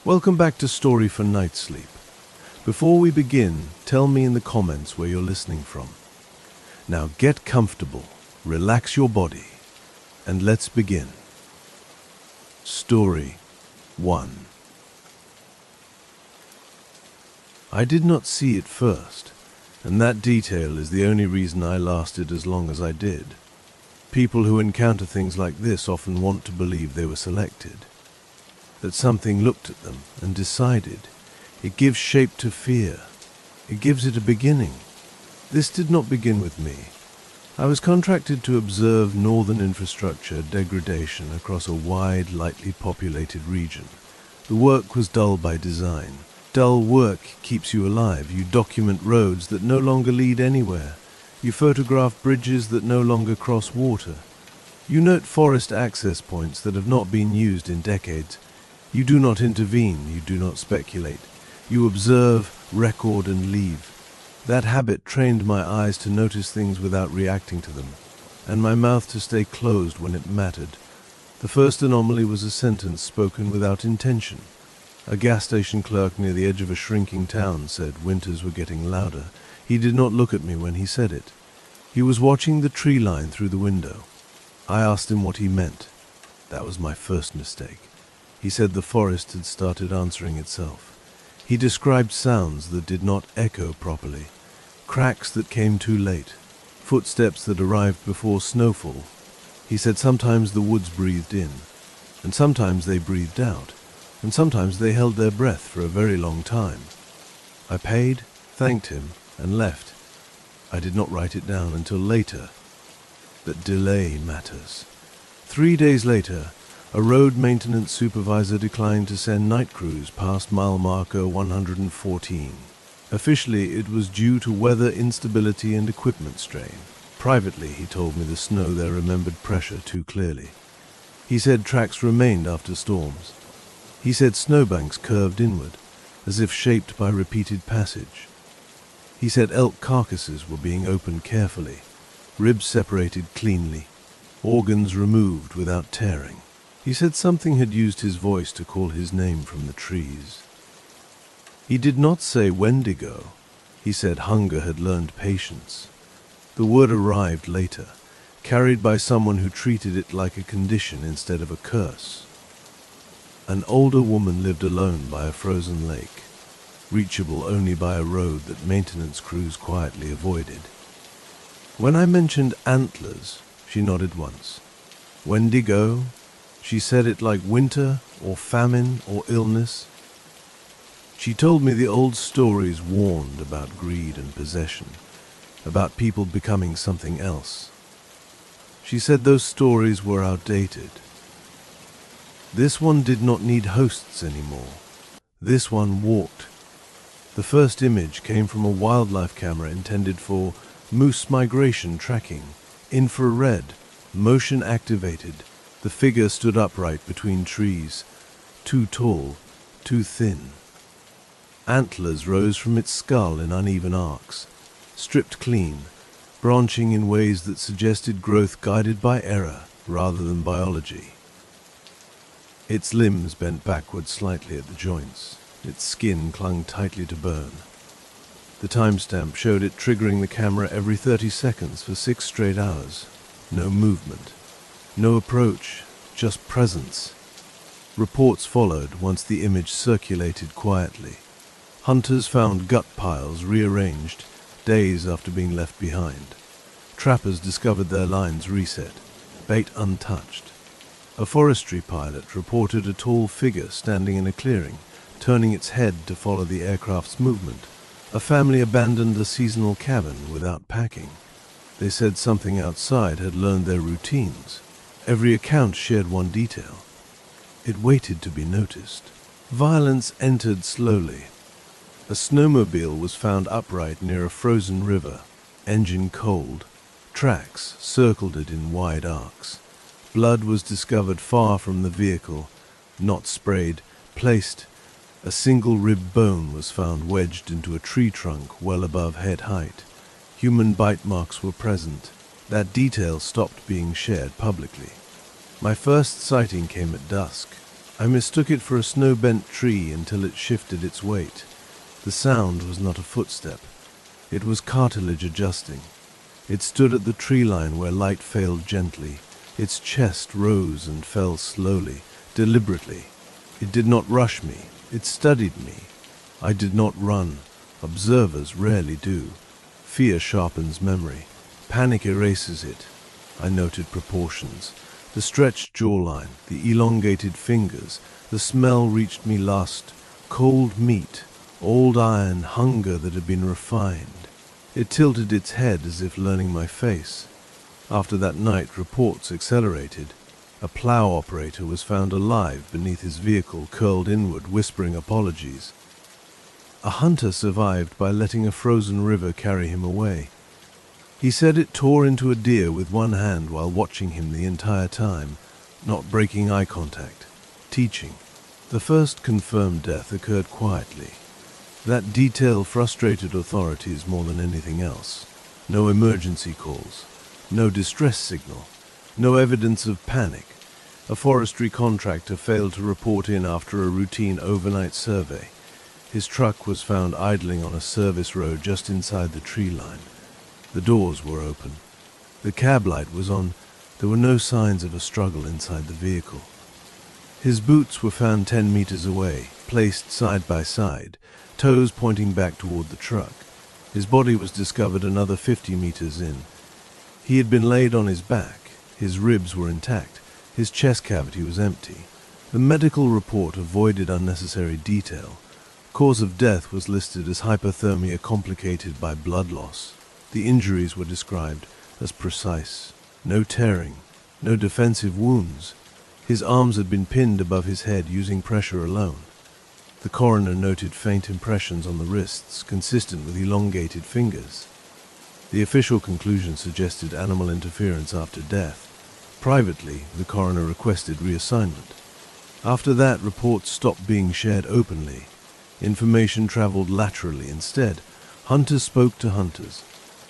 Welcome back to Story for Night Sleep. Before we begin, tell me in the comments where you're listening from. Now get comfortable, relax your body, and let's begin. Story 1. I did not see it first, and that detail is the only reason I lasted as long as I did. People who encounter things like this often want to believe they were selected, that something looked at them and decided. It gives shape to fear. It gives it a beginning. This did not begin with me. I was contracted to observe northern infrastructure degradation across a wide, lightly populated region. The work was dull by design. Dull work keeps you alive. You document roads that no longer lead anywhere. You photograph bridges that no longer cross water. You note forest access points that have not been used in decades. You do not intervene. You do not speculate. You observe, record, and leave. That habit trained my eyes to notice things without reacting to them, and my mouth to stay closed when it mattered. The first anomaly was a sentence spoken without intention. A gas station clerk near the edge of a shrinking town said winters were getting louder. He did not look at me when he said it. He was watching the tree line through the window. I asked him what he meant. That was my first mistake. He said the forest had started answering itself. He described sounds that did not echo properly, cracks that came too late, footsteps that arrived before snowfall. He said sometimes the woods breathed in, and sometimes they breathed out, and sometimes they held their breath for a very long time. I paid, thanked him, and left. I did not write it down until later. That delay matters. 3 days later, a road maintenance supervisor declined to send night crews past mile marker 114. Officially, it was due to weather instability and equipment strain. Privately, he told me the snow there remembered pressure too clearly. He said tracks remained after storms. He said snowbanks curved inward, as if shaped by repeated passage. He said elk carcasses were being opened carefully, ribs separated cleanly, organs removed without tearing. He said something had used his voice to call his name from the trees. He did not say Wendigo. He said hunger had learned patience. The word arrived later, carried by someone who treated it like a condition instead of a curse. An older woman lived alone by a frozen lake, reachable only by a road that maintenance crews quietly avoided. When I mentioned antlers, she nodded once. Wendigo? She said it like winter, or famine, or illness. She told me the old stories warned about greed and possession, about people becoming something else. She said those stories were outdated. This one did not need hosts anymore. This one walked. The first image came from a wildlife camera intended for moose migration tracking, infrared, motion activated. The figure stood upright between trees, too tall, too thin. Antlers rose from its skull in uneven arcs, stripped clean, branching in ways that suggested growth guided by error rather than biology. Its limbs bent backward slightly at the joints. Its skin clung tightly to bone. The timestamp showed it triggering the camera every 30 seconds for 6 straight hours. No movement. No approach, just presence. Reports followed once the image circulated quietly. Hunters found gut piles rearranged days after being left behind. Trappers discovered their lines reset, bait untouched. A forestry pilot reported a tall figure standing in a clearing, turning its head to follow the aircraft's movement. A family abandoned a seasonal cabin without packing. They said something outside had learned their routines. Every account shared one detail. It waited to be noticed. Violence entered slowly. A snowmobile was found upright near a frozen river, engine cold. Tracks circled it in wide arcs. Blood was discovered far from the vehicle, not sprayed, placed. A single rib bone was found wedged into a tree trunk well above head height. Human bite marks were present. That detail stopped being shared publicly. My first sighting came at dusk. I mistook it for a snow-bent tree until it shifted its weight. The sound was not a footstep. It was cartilage adjusting. It stood at the tree line where light failed gently. Its chest rose and fell slowly, deliberately. It did not rush me. It studied me. I did not run. Observers rarely do. Fear sharpens memory. Panic erases it. I noted proportions. The stretched jawline, the elongated fingers. The smell reached me lust. Cold meat, old iron, hunger that had been refined. It tilted its head as if learning my face. After that night, reports accelerated. A plow operator was found alive beneath his vehicle, curled inward, whispering apologies. A hunter survived by letting a frozen river carry him away. He said it tore into a deer with one hand while watching him the entire time, not breaking eye contact, teaching. The first confirmed death occurred quietly. That detail frustrated authorities more than anything else. No emergency calls, no distress signal, no evidence of panic. A forestry contractor failed to report in after a routine overnight survey. His truck was found idling on a service road just inside the tree line. The doors were open. The cab light was on. There were no signs of a struggle inside the vehicle. His boots were found 10 meters away, placed side by side, toes pointing back toward the truck. His body was discovered another 50 meters in. He had been laid on his back. His ribs were intact. His chest cavity was empty. The medical report avoided unnecessary detail. Cause of death was listed as hypothermia complicated by blood loss. The injuries were described as precise. No tearing, no defensive wounds. His arms had been pinned above his head using pressure alone. The coroner noted faint impressions on the wrists, consistent with elongated fingers. The official conclusion suggested animal interference after death. Privately, the coroner requested reassignment. After that, reports stopped being shared openly. Information traveled laterally instead. Hunters spoke to hunters.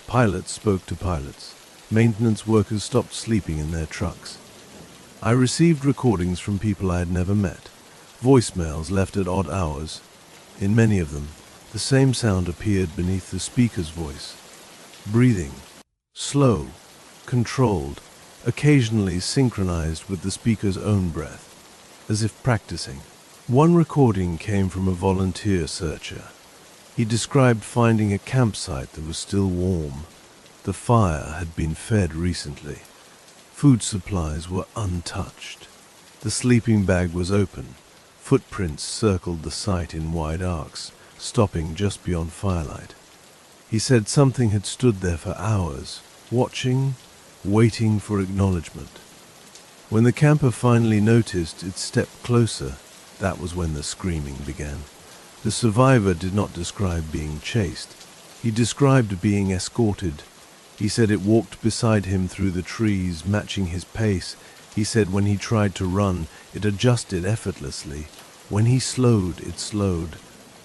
Pilots spoke to pilots. Maintenance workers stopped sleeping in their trucks. I received recordings from people I had never met. Voicemails left at odd hours. In many of them, the same sound appeared beneath the speaker's voice. Breathing. Slow. Controlled. Occasionally synchronized with the speaker's own breath. As if practicing. One recording came from a volunteer searcher. He described finding a campsite that was still warm. The fire had been fed recently. Food supplies were untouched. The sleeping bag was open. Footprints circled the site in wide arcs, stopping just beyond firelight. He said something had stood there for hours, watching, waiting for acknowledgement. When the camper finally noticed it stepped closer, that was when the screaming began. The survivor did not describe being chased. He described being escorted. He said it walked beside him through the trees, matching his pace. He said when he tried to run, it adjusted effortlessly. When he slowed, it slowed.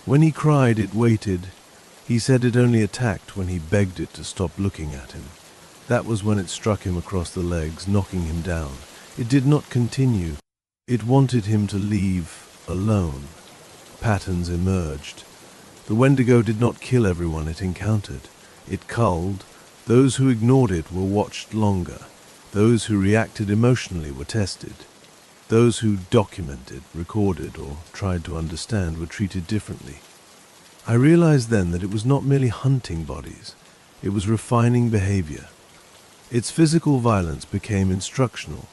When he cried, it waited. He said it only attacked when he begged it to stop looking at him. That was when it struck him across the legs, knocking him down. It did not continue. It wanted him to leave alone. Patterns emerged. The Wendigo did not kill everyone it encountered. It culled. Those who ignored it were watched longer. Those who reacted emotionally were tested. Those who documented, recorded, or tried to understand were treated differently. I realized then that it was not merely hunting bodies. It was refining behavior. Its physical violence became instructional.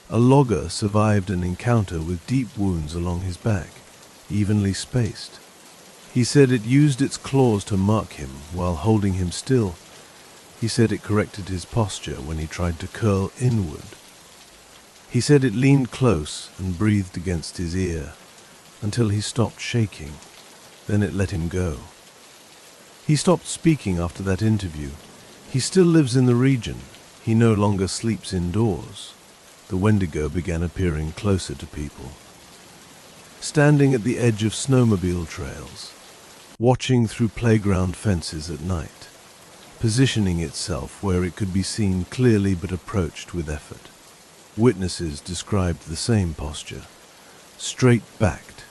A logger survived an encounter with deep wounds along his back, evenly spaced. He said it used its claws to mark him while holding him still. He said it corrected his posture when he tried to curl inward. He said it leaned close and breathed against his ear until he stopped shaking. Then it let him go. He stopped speaking after that interview. He still lives in the region. He no longer sleeps indoors. The Wendigo began appearing closer to people. Standing at the edge of snowmobile trails, watching through playground fences at night, positioning itself where it could be seen clearly but approached with effort. Witnesses described the same posture. straight-backed,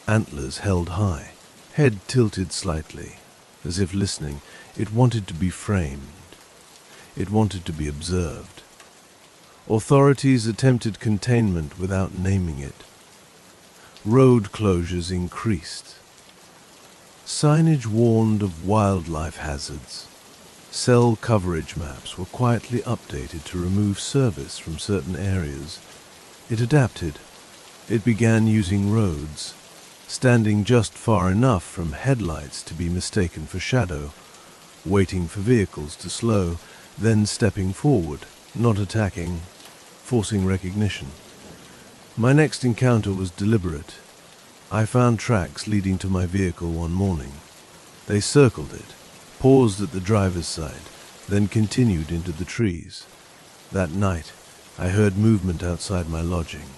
antlers held high, head tilted slightly, as if listening. It wanted to be framed. It wanted to be observed. Authorities attempted containment without naming it. Road closures increased. Signage warned of wildlife hazards. Cell coverage maps were quietly updated to remove service from certain areas. It adapted. It began using roads, standing just far enough from headlights to be mistaken for shadow, waiting for vehicles to slow, then stepping forward, not attacking, forcing recognition. My next encounter was deliberate. I found tracks leading to my vehicle one morning. They circled it, paused at the driver's side, then continued into the trees. That night, I heard movement outside my lodging,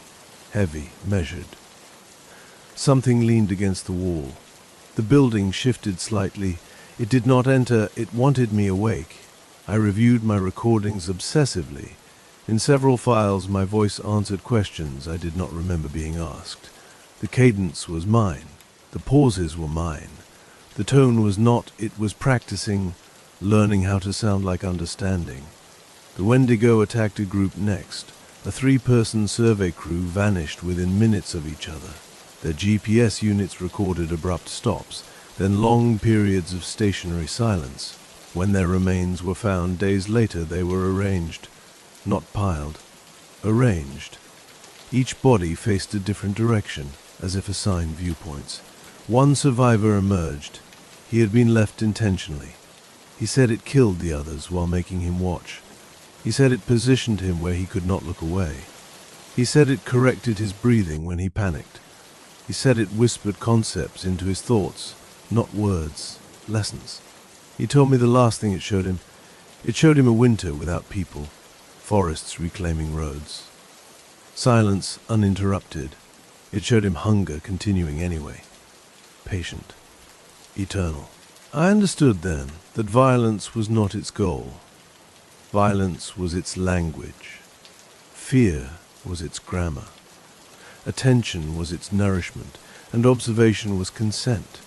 heavy, measured. Something leaned against the wall. The building shifted slightly. It did not enter, it wanted me awake. I reviewed my recordings obsessively. In several files, my voice answered questions I did not remember being asked. The cadence was mine. The pauses were mine. The tone was not, it was practicing, learning how to sound like understanding. The Wendigo attacked a group next. A 3-person survey crew vanished within minutes of each other. Their GPS units recorded abrupt stops, then long periods of stationary silence. When their remains were found days later, they were arranged, not piled, arranged. Each body faced a different direction, as if assigned viewpoints. One survivor emerged. He had been left intentionally. He said it killed the others while making him watch. He said it positioned him where he could not look away. He said it corrected his breathing when he panicked. He said it whispered concepts into his thoughts, not words, lessons. He told me the last thing it showed him a winter without people, forests reclaiming roads. Silence uninterrupted. It showed him hunger continuing anyway. Patient. Eternal. I understood then that violence was not its goal. Violence was its language. Fear was its grammar. Attention was its nourishment, and observation was consent.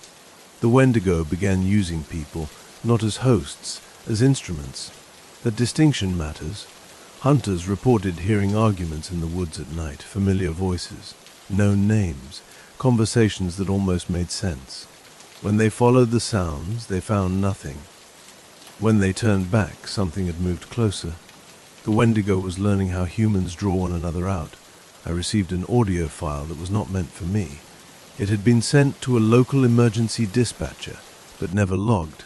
The Wendigo began using people, not as hosts, as instruments. That distinction matters. Hunters reported hearing arguments in the woods at night, familiar voices, known names, conversations that almost made sense. When they followed the sounds, they found nothing. When they turned back, something had moved closer. The Wendigo was learning how humans draw one another out. I received an audio file that was not meant for me. It had been sent to a local emergency dispatcher, but never logged.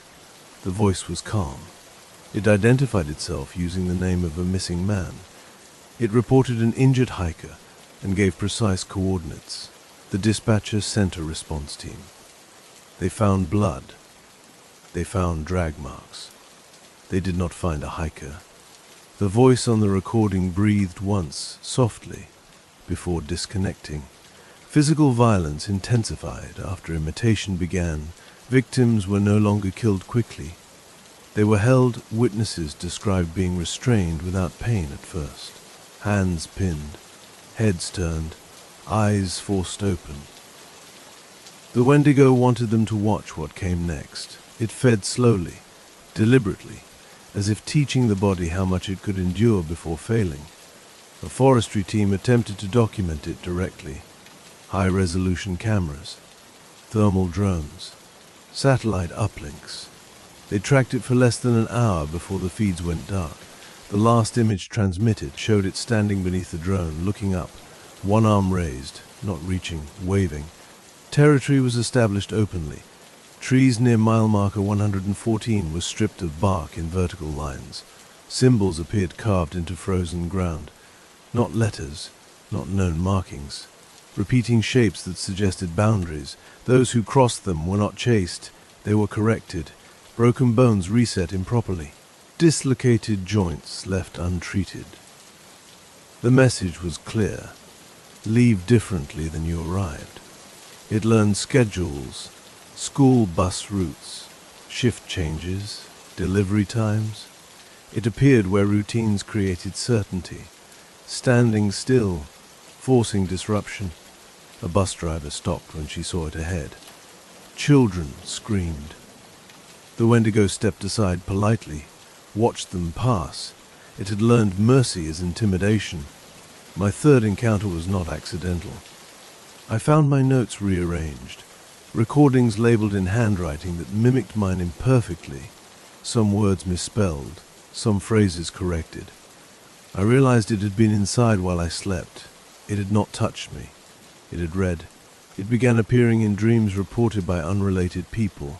The voice was calm. It identified itself using the name of a missing man. It reported an injured hiker and gave precise coordinates. The dispatcher sent a response team. They found blood. They found drag marks. They did not find a hiker. The voice on the recording breathed once, softly, before disconnecting. Physical violence intensified after imitation began. Victims were no longer killed quickly. They were held. Witnesses described being restrained without pain at first. Hands pinned, heads turned, eyes forced open. The Wendigo wanted them to watch what came next. It fed slowly, deliberately, as if teaching the body how much it could endure before failing. A forestry team attempted to document it directly. High-resolution cameras, thermal drones, satellite uplinks. They tracked it for less than an hour before the feeds went dark. The last image transmitted showed it standing beneath the drone, looking up, one arm raised, not reaching, waving. Territory was established openly. Trees near mile marker 114 were stripped of bark in vertical lines. Symbols appeared carved into frozen ground. Not letters, not known markings. Repeating shapes that suggested boundaries. Those who crossed them were not chased. They were corrected. Broken bones reset improperly. Dislocated joints left untreated. The message was clear. Leave differently than you arrived. It learned schedules, school bus routes, shift changes, delivery times. It appeared where routines created certainty, standing still, forcing disruption. A bus driver stopped when she saw it ahead. Children screamed. The Wendigo stepped aside politely, watched them pass. It had learned mercy as intimidation. My third encounter was not accidental. I found my notes rearranged, recordings labeled in handwriting that mimicked mine imperfectly, some words misspelled, some phrases corrected. I realized it had been inside while I slept. It had not touched me. It had read. It began appearing in dreams reported by unrelated people.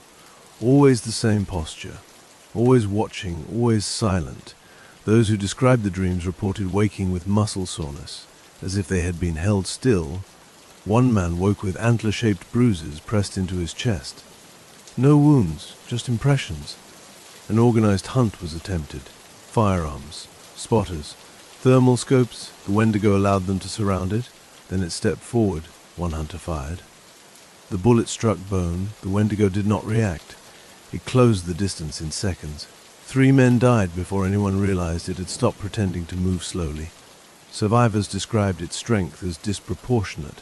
Always the same posture, always watching, always silent. Those who described the dreams reported waking with muscle soreness, as if they had been held still. One man woke with antler-shaped bruises pressed into his chest. No wounds, just impressions. An organized hunt was attempted. Firearms, spotters, thermal scopes. The Wendigo allowed them to surround it. Then it stepped forward. One hunter fired. The bullet struck bone. The Wendigo did not react. It closed the distance in seconds. 3 men died before anyone realized it had stopped pretending to move slowly. Survivors described its strength as disproportionate.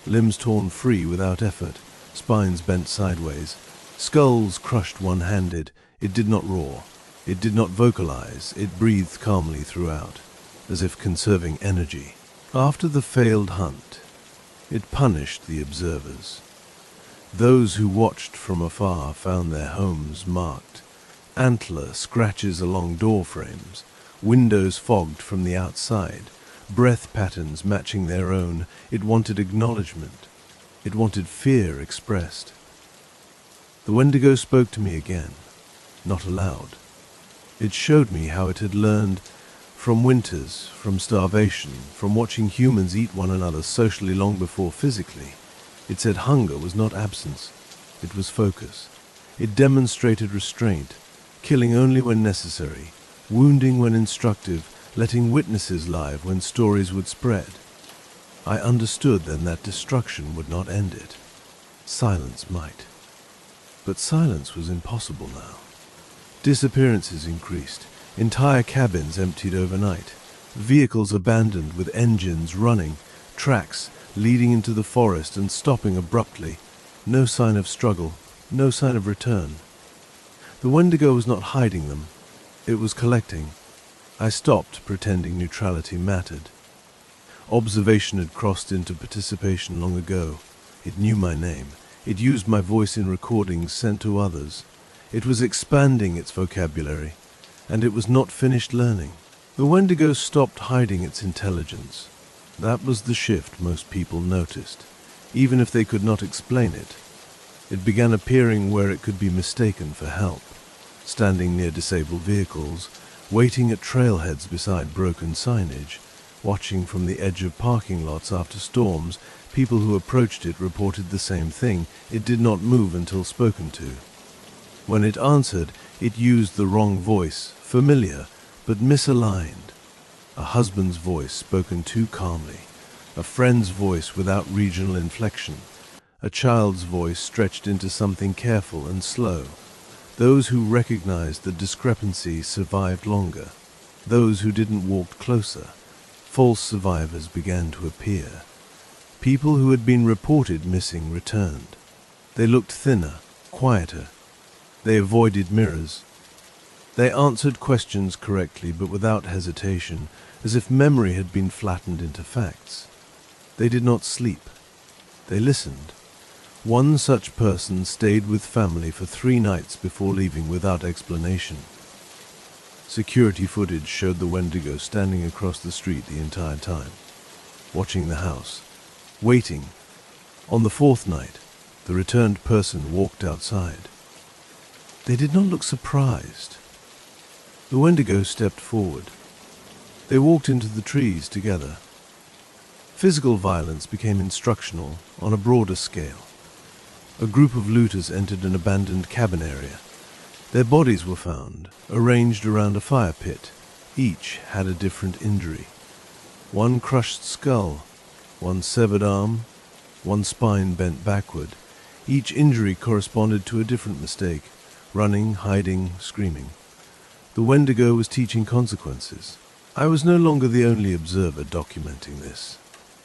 Limbs torn free without effort, spines bent sideways, skulls crushed one-handed. It did not roar. It did not vocalize. It breathed calmly throughout, as if conserving energy. After the failed hunt, it punished the observers. Those who watched from afar found their homes marked. Antler scratches along door frames, windows fogged from the outside, breath patterns matching their own. It wanted acknowledgement. It wanted fear expressed. The Wendigo spoke to me again, not aloud. It showed me how it had learned from winters, from starvation, from watching humans eat one another socially long before physically. It said hunger was not absence, it was focus. It demonstrated restraint, killing only when necessary, wounding when instructive, letting witnesses live when stories would spread. I understood then that destruction would not end it. Silence might. But silence was impossible now. Disappearances increased. Entire cabins emptied overnight. Vehicles abandoned with engines running. Tracks leading into the forest and stopping abruptly. No sign of struggle. No sign of return. The Wendigo was not hiding them. It was collecting. I stopped pretending neutrality mattered. Observation had crossed into participation long ago. It knew my name. It used my voice in recordings sent to others. It was expanding its vocabulary, and it was not finished learning. The Wendigo stopped hiding its intelligence. That was the shift most people noticed, even if they could not explain it. It began appearing where it could be mistaken for help, standing near disabled vehicles, waiting at trailheads beside broken signage, watching from the edge of parking lots after storms. People who approached it reported the same thing. It did not move until spoken to. When it answered, it used the wrong voice, familiar, but misaligned. A husband's voice spoken too calmly, a friend's voice without regional inflection, a child's voice stretched into something careful and slow. Those who recognized the discrepancy survived longer. Those who didn't walked closer. False survivors began to appear. People who had been reported missing returned. They looked thinner, quieter. They avoided mirrors. They answered questions correctly but without hesitation, as if memory had been flattened into facts. They did not sleep. They listened. One such person stayed with family for 3 nights before leaving without explanation. Security footage showed the Wendigo standing across the street the entire time, watching the house, waiting. On the 4th night, the returned person walked outside. They did not look surprised. The Wendigo stepped forward. They walked into the trees together. Physical violence became instructional on a broader scale. A group of looters entered an abandoned cabin area. Their bodies were found, arranged around a fire pit. Each had a different injury. One crushed skull, one severed arm, one spine bent backward. Each injury corresponded to a different mistake: running, hiding, screaming. The Wendigo was teaching consequences. I was no longer the only observer documenting this.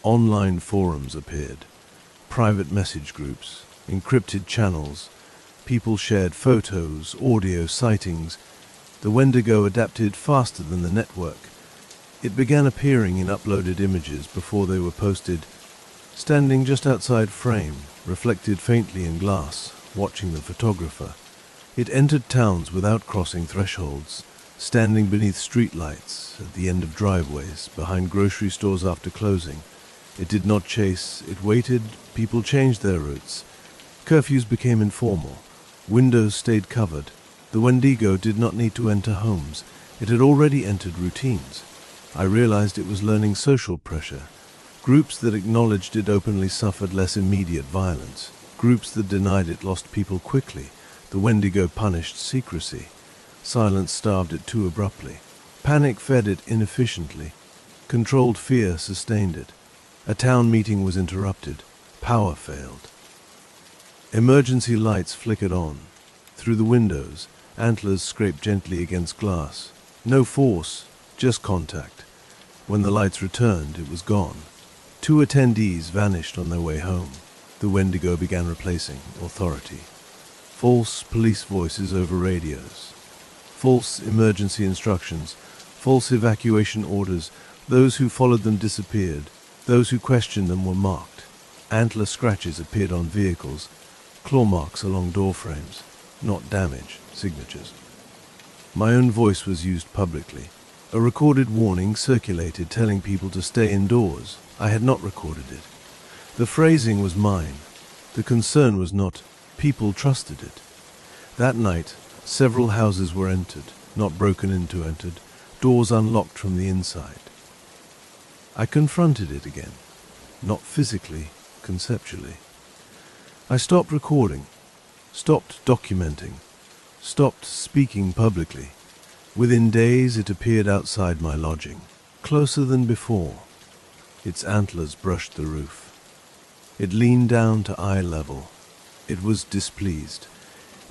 Online forums appeared. private message groups, encrypted channels. People shared photos, audio, sightings. The Wendigo adapted faster than the network. It began appearing in uploaded images before they were posted, standing just outside frame, reflected faintly in glass, watching the photographer. It entered towns without crossing thresholds, standing beneath streetlights, at the end of driveways, behind grocery stores after closing. It did not chase, it waited, people changed their routes. Curfews became informal. Windows stayed covered. The Wendigo did not need to enter homes. It had already entered routines. I realized it was learning social pressure. Groups that acknowledged it openly suffered less immediate violence. Groups that denied it lost people quickly. The Wendigo punished secrecy. Silence starved it too abruptly. Panic fed it inefficiently. Controlled fear sustained it. A town meeting was interrupted. Power failed. Emergency lights flickered on. Through the windows, antlers scraped gently against glass. No force, just contact. When the lights returned, it was gone. 2 attendees vanished on their way home. The Wendigo began replacing authority. False police voices over radios. False emergency instructions. False evacuation orders. Those who followed them disappeared. Those who questioned them were marked. Antler scratches appeared on vehicles. Claw marks along door frames. Not damage, signatures. My own voice was used publicly. A recorded warning circulated telling people to stay indoors. I had not recorded it. The phrasing was mine. The concern was not. People trusted it. That night, several houses were entered, not broken into entered, doors unlocked from the inside. I confronted it again, not physically, conceptually. I stopped recording, stopped documenting, stopped speaking publicly. Within days it appeared outside my lodging, closer than before. Its antlers brushed the roof. It leaned down to eye level. It was displeased.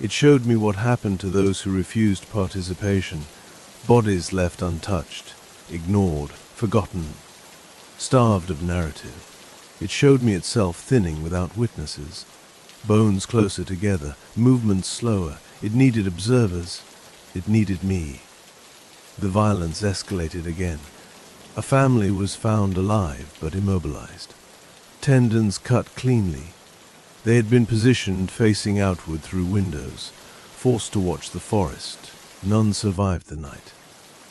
It showed me what happened to those who refused participation. Bodies left untouched, ignored, forgotten, starved of narrative. It showed me itself thinning without witnesses. Bones closer together, movements slower. It needed observers. It needed me. The violence escalated again. A family was found alive but immobilized. Tendons cut cleanly. They had been positioned facing outward through windows, forced to watch the forest. None survived the night.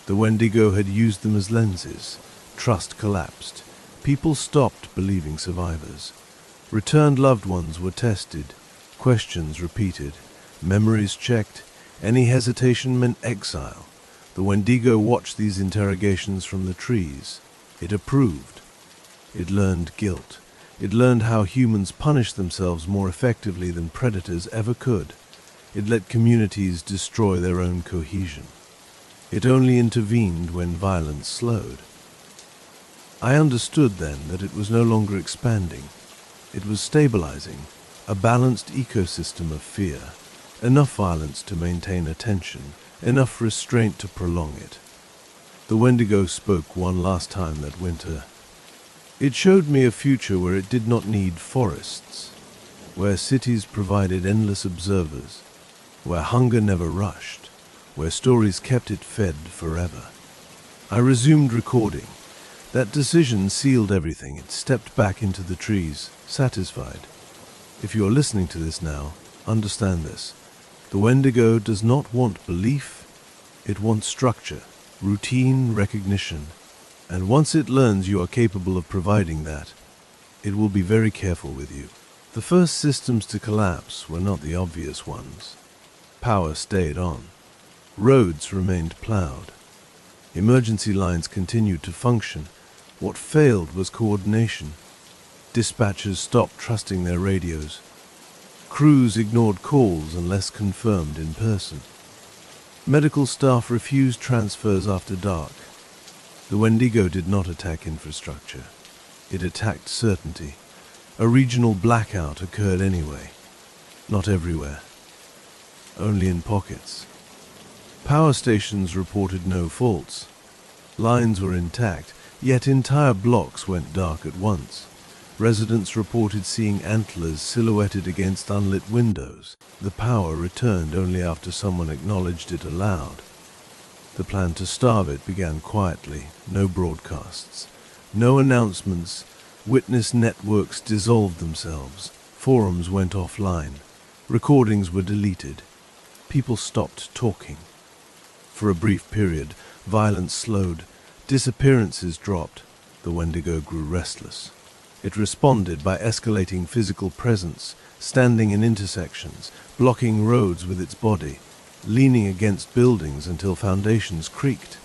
The Wendigo had used them as lenses. Trust collapsed. People stopped believing survivors. Returned loved ones were tested. Questions repeated. Memories checked. Any hesitation meant exile. The Wendigo watched these interrogations from the trees. It approved. It learned guilt. It learned how humans punish themselves more effectively than predators ever could. It let communities destroy their own cohesion. It only intervened when violence slowed. I understood then that it was no longer expanding. It was stabilizing, a balanced ecosystem of fear, enough violence to maintain attention, enough restraint to prolong it. The Wendigo spoke one last time that winter. It showed me a future where it did not need forests, where cities provided endless observers, where hunger never rushed, where stories kept it fed forever. I resumed recording. That decision sealed everything. It stepped back into the trees, satisfied. If you are listening to this now, understand this. The Wendigo does not want belief. It wants structure, routine, recognition. And once it learns you are capable of providing that, it will be very careful with you. The first systems to collapse were not the obvious ones. Power stayed on. Roads remained plowed. Emergency lines continued to function. What failed was coordination. Dispatchers stopped trusting their radios. Crews ignored calls unless confirmed in person. Medical staff refused transfers after dark. The Wendigo did not attack infrastructure. It attacked certainty. A regional blackout occurred anyway. Not everywhere. Only in pockets. Power stations reported no faults. Lines were intact, yet entire blocks went dark at once. Residents reported seeing antlers silhouetted against unlit windows. The power returned only after someone acknowledged it aloud. The plan to starve it began quietly, no broadcasts, no announcements. Witness networks dissolved themselves, forums went offline, recordings were deleted, people stopped talking. For a brief period, violence slowed, disappearances dropped. The Wendigo grew restless. It responded by escalating physical presence, standing in intersections, blocking roads with its body, leaning against buildings until foundations creaked.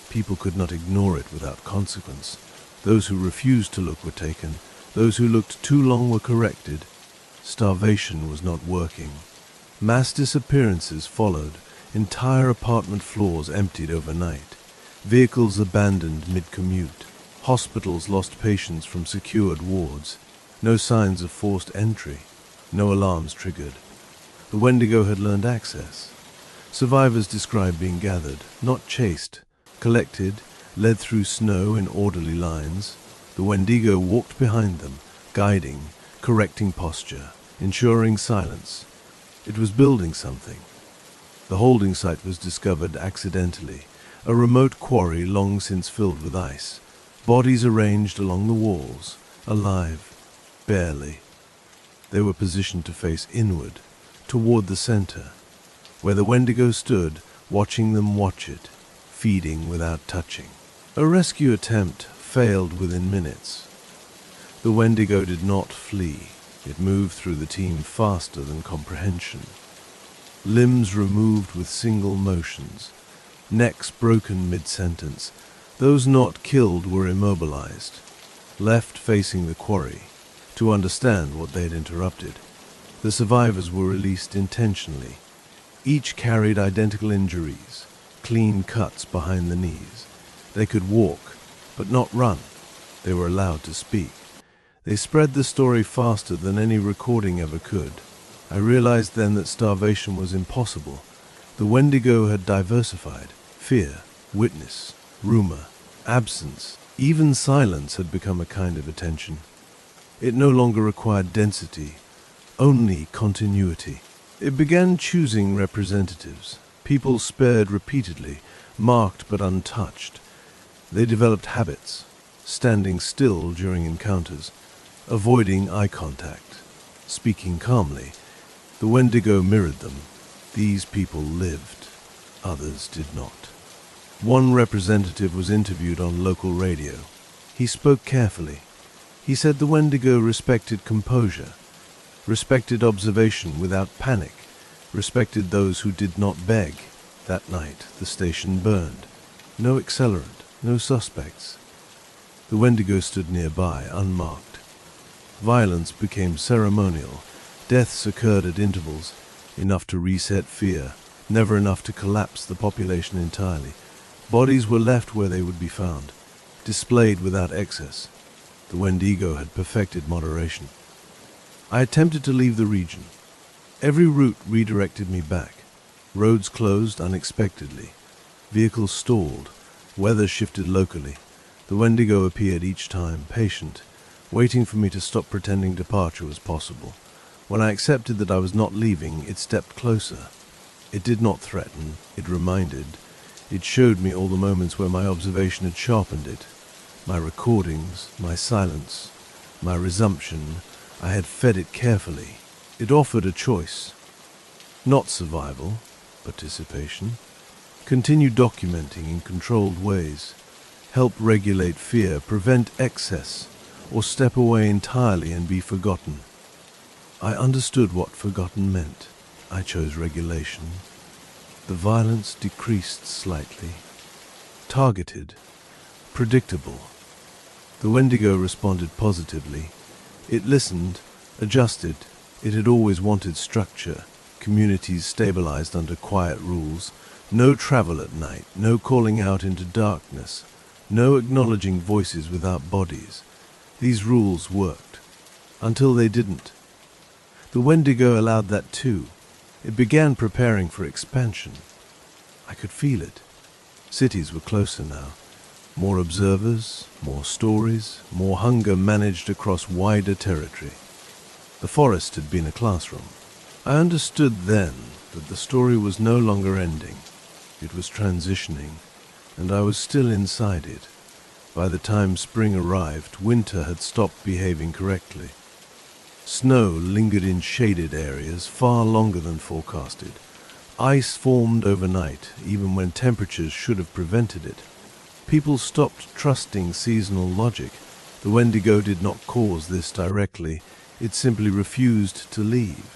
People could not ignore it without consequence. Those who refused to look were taken. Those who looked too long were corrected. Starvation was not working. Mass disappearances followed. Entire apartment floors emptied overnight. Vehicles abandoned mid-commute. Hospitals lost patients from secured wards. No signs of forced entry. No alarms triggered. The Wendigo had learned access. Survivors described being gathered, not chased, collected, led through snow in orderly lines. The Wendigo walked behind them, guiding, correcting posture, ensuring silence. It was building something. The holding site was discovered accidentally, a remote quarry long since filled with ice. Bodies arranged along the walls, alive, barely. They were positioned to face inward, toward the center, where the Wendigo stood, watching them watch it, feeding without touching. A rescue attempt failed within minutes. The Wendigo did not flee. It moved through the team faster than comprehension. Limbs removed with single motions, necks broken mid-sentence. Those not killed were immobilized, left facing the quarry, to understand what they'd interrupted. The survivors were released intentionally. Each carried identical injuries, clean cuts behind the knees. They could walk, but not run. They were allowed to speak. They spread the story faster than any recording ever could. I realized then that starvation was impossible. The Wendigo had diversified. Fear, witness, rumor, absence, even silence had become a kind of attention. It no longer required density, only continuity. It began choosing representatives, people spared repeatedly, marked but untouched. They developed habits, standing still during encounters, avoiding eye contact, speaking calmly. The Wendigo mirrored them. These people lived, others did not. One representative was interviewed on local radio. He spoke carefully. He said the Wendigo respected composure, respected observation without panic, respected those who did not beg. That night, the station burned. No accelerant, no suspects. The Wendigo stood nearby, unmarked. Violence became ceremonial. Deaths occurred at intervals, enough to reset fear, never enough to collapse the population entirely. Bodies were left where they would be found, displayed without excess. The Wendigo had perfected moderation. I attempted to leave the region. Every route redirected me back. Roads closed unexpectedly. Vehicles stalled. Weather shifted locally. The Wendigo appeared each time, patient, waiting for me to stop pretending departure was possible. When I accepted that I was not leaving, it stepped closer. It did not threaten, it reminded. It showed me all the moments where my observation had sharpened it. My recordings, my silence, my resumption. I had fed it carefully. It offered a choice. Not survival, participation. Continue documenting in controlled ways. Help regulate fear, prevent excess, or step away entirely and be forgotten. I understood what forgotten meant. I chose regulation. The violence decreased slightly. Targeted. Predictable. The Wendigo responded positively. It listened, adjusted. It had always wanted structure. Communities stabilized under quiet rules. No travel at night. No calling out into darkness. No acknowledging voices without bodies. These rules worked. Until they didn't. The Wendigo allowed that too. It began preparing for expansion. I could feel it. Cities were closer now. More observers, more stories, more hunger managed across wider territory. The forest had been a classroom. I understood then that the story was no longer ending. It was transitioning, and I was still inside it. By the time spring arrived, winter had stopped behaving correctly. Snow lingered in shaded areas far longer than forecasted. Ice formed overnight, even when temperatures should have prevented it. People stopped trusting seasonal logic. The Wendigo did not cause this directly. It simply refused to leave.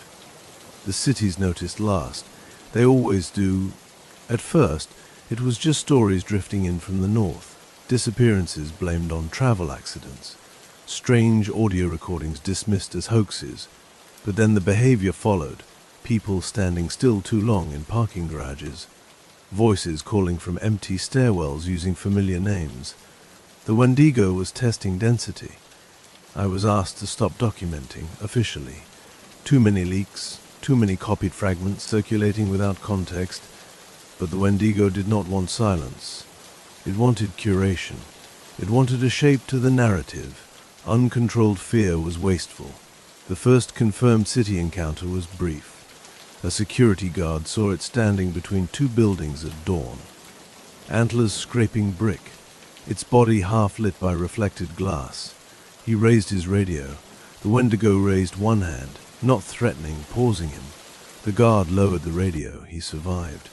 The cities noticed last. They always do. At first, it was just stories drifting in from the north, disappearances blamed on travel accidents, strange audio recordings dismissed as hoaxes. But then the behavior followed, people standing still too long in parking garages, voices calling from empty stairwells using familiar names. The Wendigo was testing density. I was asked to stop documenting, officially. Too many leaks, too many copied fragments circulating without context. But the Wendigo did not want silence. It wanted curation. It wanted a shape to the narrative. Uncontrolled fear was wasteful. The first confirmed city encounter was brief. A security guard saw it standing between two buildings at dawn. Antlers scraping brick, its body half lit by reflected glass. He raised his radio. The Wendigo raised one hand, not threatening, pausing him. The guard lowered the radio. He survived.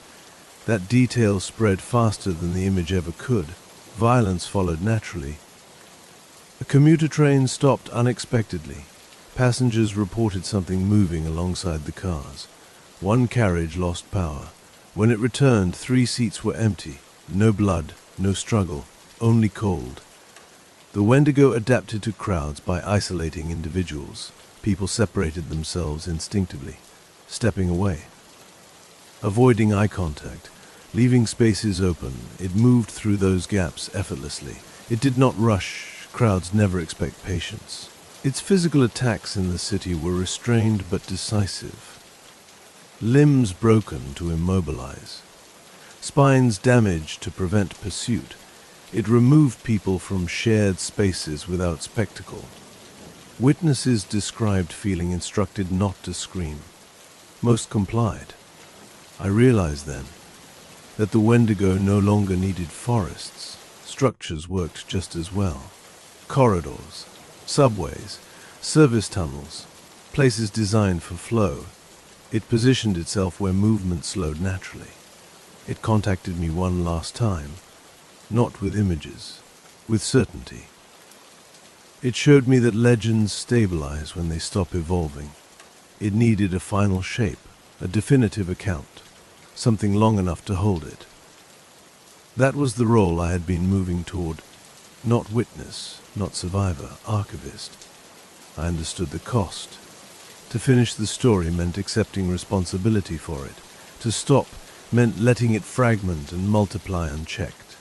That detail spread faster than the image ever could. Violence followed naturally. A commuter train stopped unexpectedly. Passengers reported something moving alongside the cars. One carriage lost power. When it returned, 3 seats were empty. No blood, no struggle, only cold. The Wendigo adapted to crowds by isolating individuals. People separated themselves instinctively, stepping away, avoiding eye contact, leaving spaces open. It moved through those gaps effortlessly. It did not rush. Crowds never expect patience. Its physical attacks in the city were restrained but decisive. Limbs broken to immobilize, spines damaged to prevent pursuit. It removed people from shared spaces without spectacle. Witnesses described feeling instructed not to scream. Most complied. I realized then that the Wendigo no longer needed forests. Structures worked just as well. Corridors, subways, service tunnels, places designed for flow. It positioned itself where movement slowed naturally. It contacted me one last time, not with images, with certainty. It showed me that legends stabilize when they stop evolving. It needed a final shape, a definitive account, something long enough to hold it. That was the role I had been moving toward. Not witness, not survivor, archivist. I understood the cost. To finish the story meant accepting responsibility for it. To stop meant letting it fragment and multiply unchecked.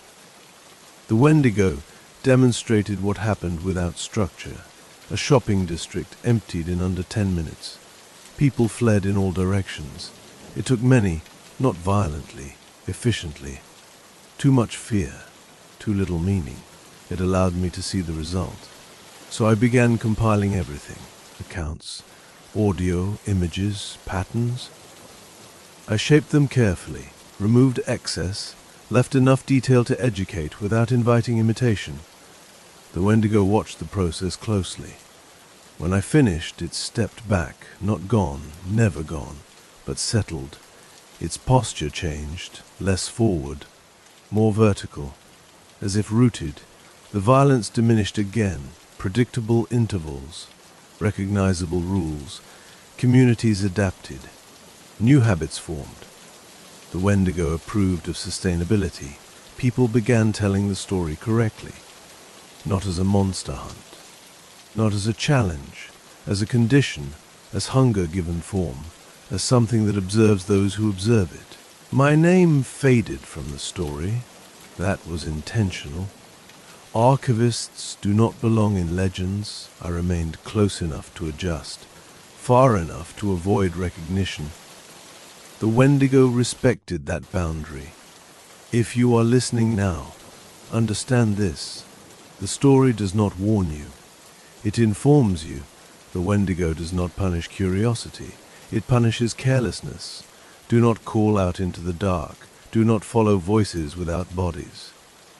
The Wendigo demonstrated what happened without structure. A shopping district emptied in under 10 minutes. People fled in all directions. It took many, not violently, efficiently. Too much fear, too little meaning. It allowed me to see the result. So I began compiling everything. Accounts, audio, images, patterns. I shaped them carefully, removed excess, left enough detail to educate without inviting imitation. The Wendigo watched the process closely. When I finished, it stepped back, not gone, never gone, but settled. Its posture changed, less forward, more vertical, as if rooted. The violence diminished again, predictable intervals, recognizable rules. Communities adapted. New habits formed. The Wendigo approved of sustainability. People began telling the story correctly, not as a monster hunt, not as a challenge, as a condition, as hunger given form, as something that observes those who observe it. My name faded from the story. That was intentional. Archivists do not belong in legends. I remained close enough to adjust, far enough to avoid recognition. The Wendigo respected that boundary. If you are listening now, Understand this. The story does not warn you. It informs you. The Wendigo does not punish curiosity. It punishes carelessness. Do not call out into the dark. Do not follow voices without bodies.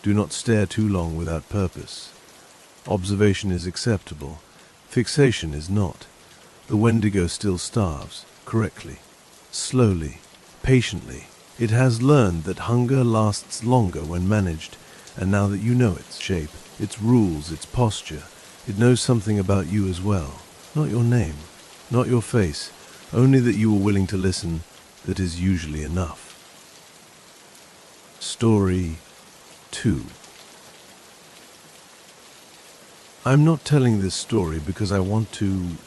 Do not stare too long without purpose. Observation is acceptable. Fixation is not. The Wendigo still starves, correctly, slowly, patiently. It has learned that hunger lasts longer when managed, and now that you know its shape, its rules, its posture, it knows something about you as well. Not your name, not your face, only that you were willing to listen. That is usually enough. Story 2. I'm not telling this story because I want to.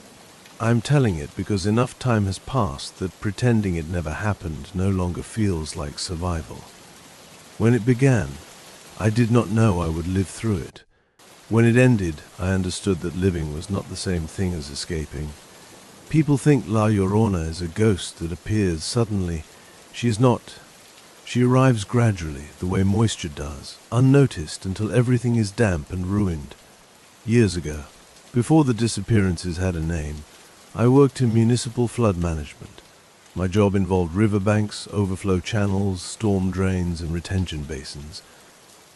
I'm telling it because enough time has passed that pretending it never happened no longer feels like survival. When it began, I did not know I would live through it. When it ended, I understood that living was not the same thing as escaping. People think La Llorona is a ghost that appears suddenly. She is not. She arrives gradually, the way moisture does, unnoticed until everything is damp and ruined. Years ago, before the disappearances had a name, I worked in municipal flood management. My job involved riverbanks, overflow channels, storm drains, and retention basins.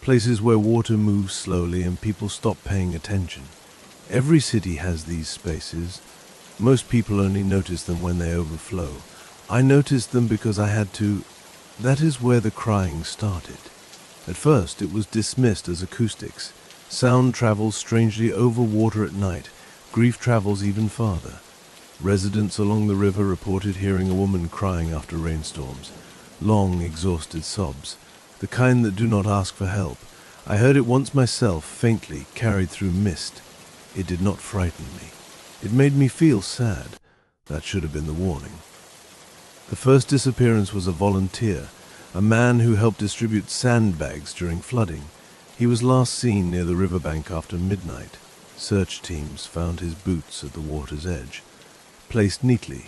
Places where water moves slowly and people stop paying attention. Every city has these spaces. Most people only notice them when they overflow. I noticed them because I had to. That is where the crying started. At first it was dismissed as acoustics. Sound travels strangely over water at night. Grief travels even farther. Residents along the river reported hearing a woman crying after rainstorms. Long, exhausted sobs. The kind that do not ask for help. I heard it once myself, faintly, carried through mist. It did not frighten me. It made me feel sad. That should have been the warning. The first disappearance was a volunteer, a man who helped distribute sandbags during flooding. He was last seen near the riverbank after midnight. Search teams found his boots at the water's edge, placed neatly,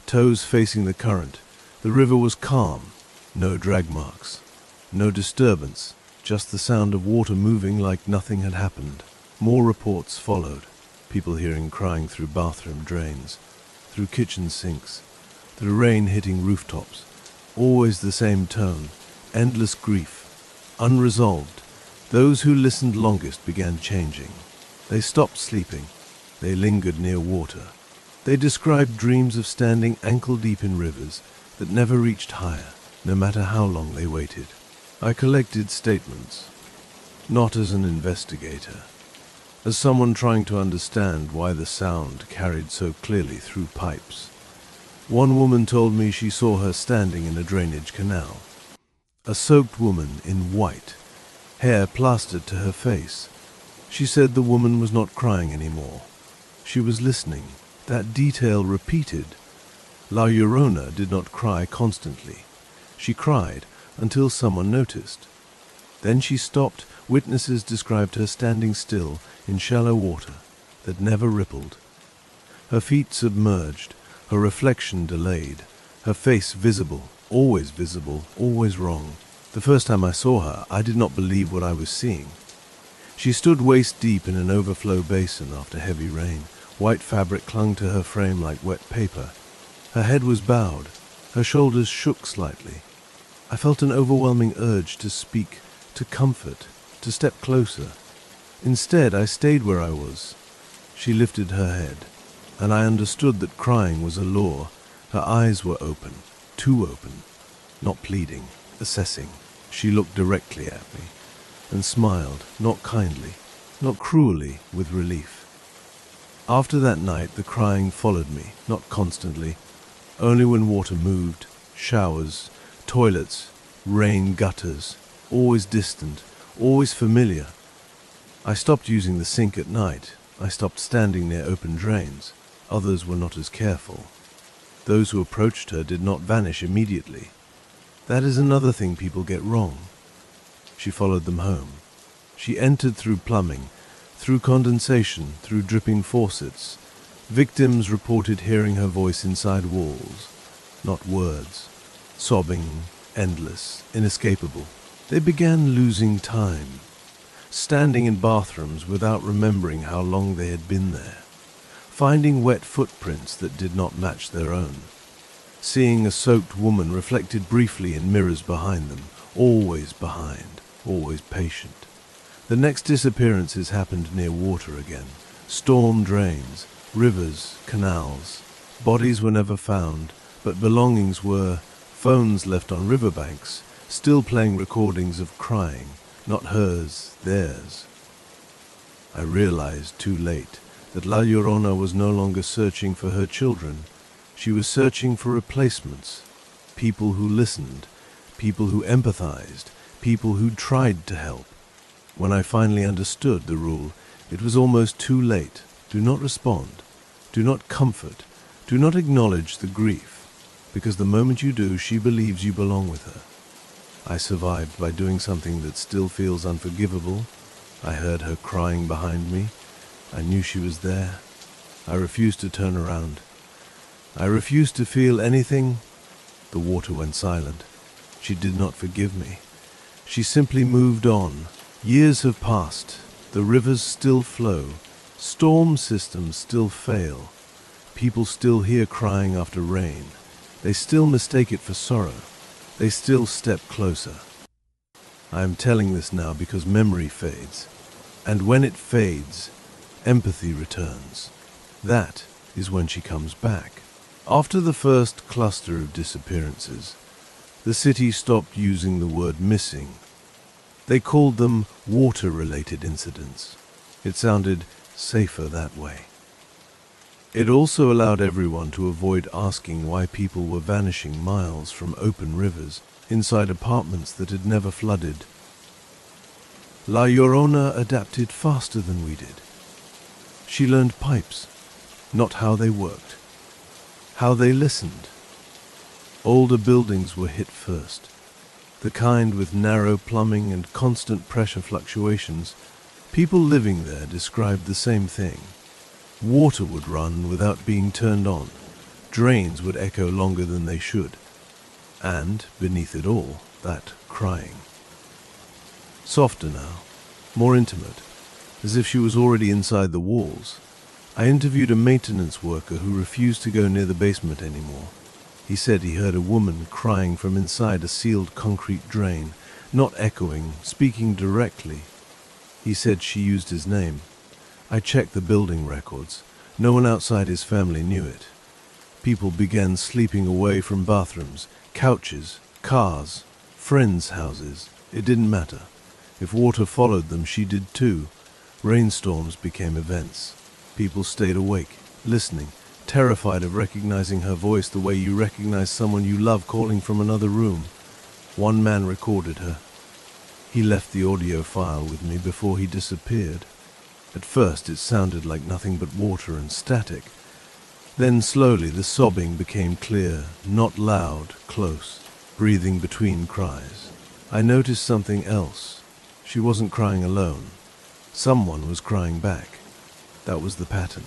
toes facing the current. The river was calm, no drag marks, no disturbance, just the sound of water moving like nothing had happened. More reports followed, people hearing crying through bathroom drains, through kitchen sinks, through rain hitting rooftops. Always the same tone, endless grief, unresolved. Those who listened longest began changing. They stopped sleeping. They lingered near water. They described dreams of standing ankle-deep in rivers that never reached higher, no matter how long they waited. I collected statements, not as an investigator, as someone trying to understand why the sound carried so clearly through pipes. One woman told me she saw her standing in a drainage canal. A soaked woman in white, hair plastered to her face. She said the woman was not crying anymore. She was listening. That detail repeated. La Llorona did not cry constantly. She cried until someone noticed. Then she stopped. Witnesses described her standing still in shallow water that never rippled. Her feet submerged, her reflection delayed, her face visible, always wrong. The first time I saw her, I did not believe what I was seeing. She stood waist-deep in an overflow basin after heavy rain. White fabric clung to her frame like wet paper. Her head was bowed. Her shoulders shook slightly. I felt an overwhelming urge to speak, to comfort, to step closer. Instead, I stayed where I was. She lifted her head, and I understood that crying was a law. Her eyes were open, too open, not pleading, assessing. She looked directly at me and smiled, not kindly, not cruelly, with relief. After that night, the crying followed me, not constantly, only when water moved, showers, toilets, rain gutters, always distant, always familiar. I stopped using the sink at night. I stopped standing near open drains. Others were not as careful. Those who approached her did not vanish immediately. That is another thing people get wrong. She followed them home. She entered through plumbing, through condensation, through dripping faucets. Victims reported hearing her voice inside walls, not words. Sobbing, endless, inescapable. They began losing time. standing in bathrooms without remembering how long they had been there, finding wet footprints that did not match their own, seeing a soaked woman reflected briefly in mirrors behind them, always behind, always patient. The next disappearances happened near water again, storm drains, rivers, canals. Bodies were never found, but belongings were, phones left on riverbanks, still playing recordings of crying, not hers, theirs. I realized too late that La Llorona was no longer searching for her children. She was searching for replacements, people who listened, people who empathized, people who tried to help. When I finally understood the rule, it was almost too late. Do not respond. Do not comfort. Do not acknowledge the grief, because the moment you do, she believes you belong with her. I survived by doing something that still feels unforgivable. I heard her crying behind me. I knew she was there. I refused to turn around. I refused to feel anything. The water went silent. She did not forgive me. She simply moved on. Years have passed. The rivers still flow. Storm systems still fail. People still hear crying after rain. They still mistake it for sorrow. They still step closer. I am telling this now because memory fades. And when it fades, empathy returns. That is when she comes back. After the first cluster of disappearances, the city stopped using the word missing. They called them water-related incidents. It sounded safer that way. It also allowed everyone to avoid asking why people were vanishing miles from open rivers inside apartments that had never flooded. La Llorona adapted faster than we did. She learned pipes, not how they worked, how they listened. Older buildings were hit first, the kind with narrow plumbing and constant pressure fluctuations. People living there described the same thing. Water would run without being turned on. Drains would echo longer than they should. And, beneath it all, that crying. Softer now, more intimate, as if she was already inside the walls. I interviewed a maintenance worker who refused to go near the basement anymore. He said he heard a woman crying from inside a sealed concrete drain, not echoing, speaking directly. He said she used his name. I checked the building records. No one outside his family knew it. People began sleeping away from bathrooms, couches, cars, friends' houses. It didn't matter. If water followed them, she did too. Rainstorms became events. People stayed awake, listening, terrified of recognizing her voice the way you recognize someone you love calling from another room. One man recorded her. He left the audio file with me before he disappeared. At first it sounded like nothing but water and static. Then slowly the sobbing became clear, not loud, close, breathing between cries. I noticed something else. She wasn't crying alone. Someone was crying back. That was the pattern.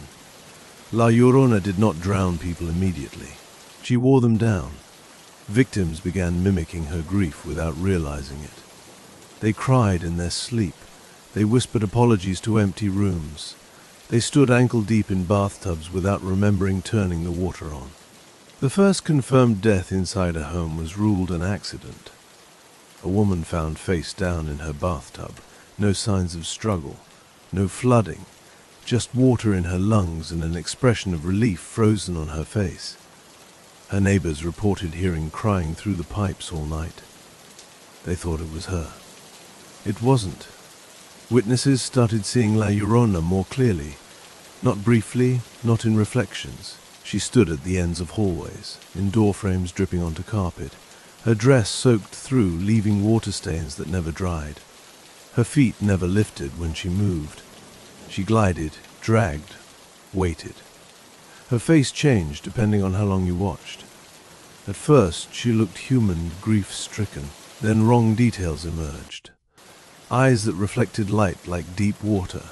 La Llorona did not drown people immediately. She wore them down. Victims began mimicking her grief without realizing it. They cried in their sleep. They whispered apologies to empty rooms. They stood ankle-deep in bathtubs without remembering turning the water on. The first confirmed death inside a home was ruled an accident. A woman found face down in her bathtub. No signs of struggle. No flooding. Just water in her lungs and an expression of relief frozen on her face. Her neighbors reported hearing crying through the pipes all night. They thought it was her. It wasn't. Witnesses started seeing La Llorona more clearly. Not briefly, not in reflections. She stood at the ends of hallways, in door frames dripping onto carpet. Her dress soaked through, leaving water stains that never dried. Her feet never lifted when she moved. She glided, dragged, waited. Her face changed depending on how long you watched. At first, she looked human, grief-stricken. Then wrong details emerged. Eyes that reflected light like deep water.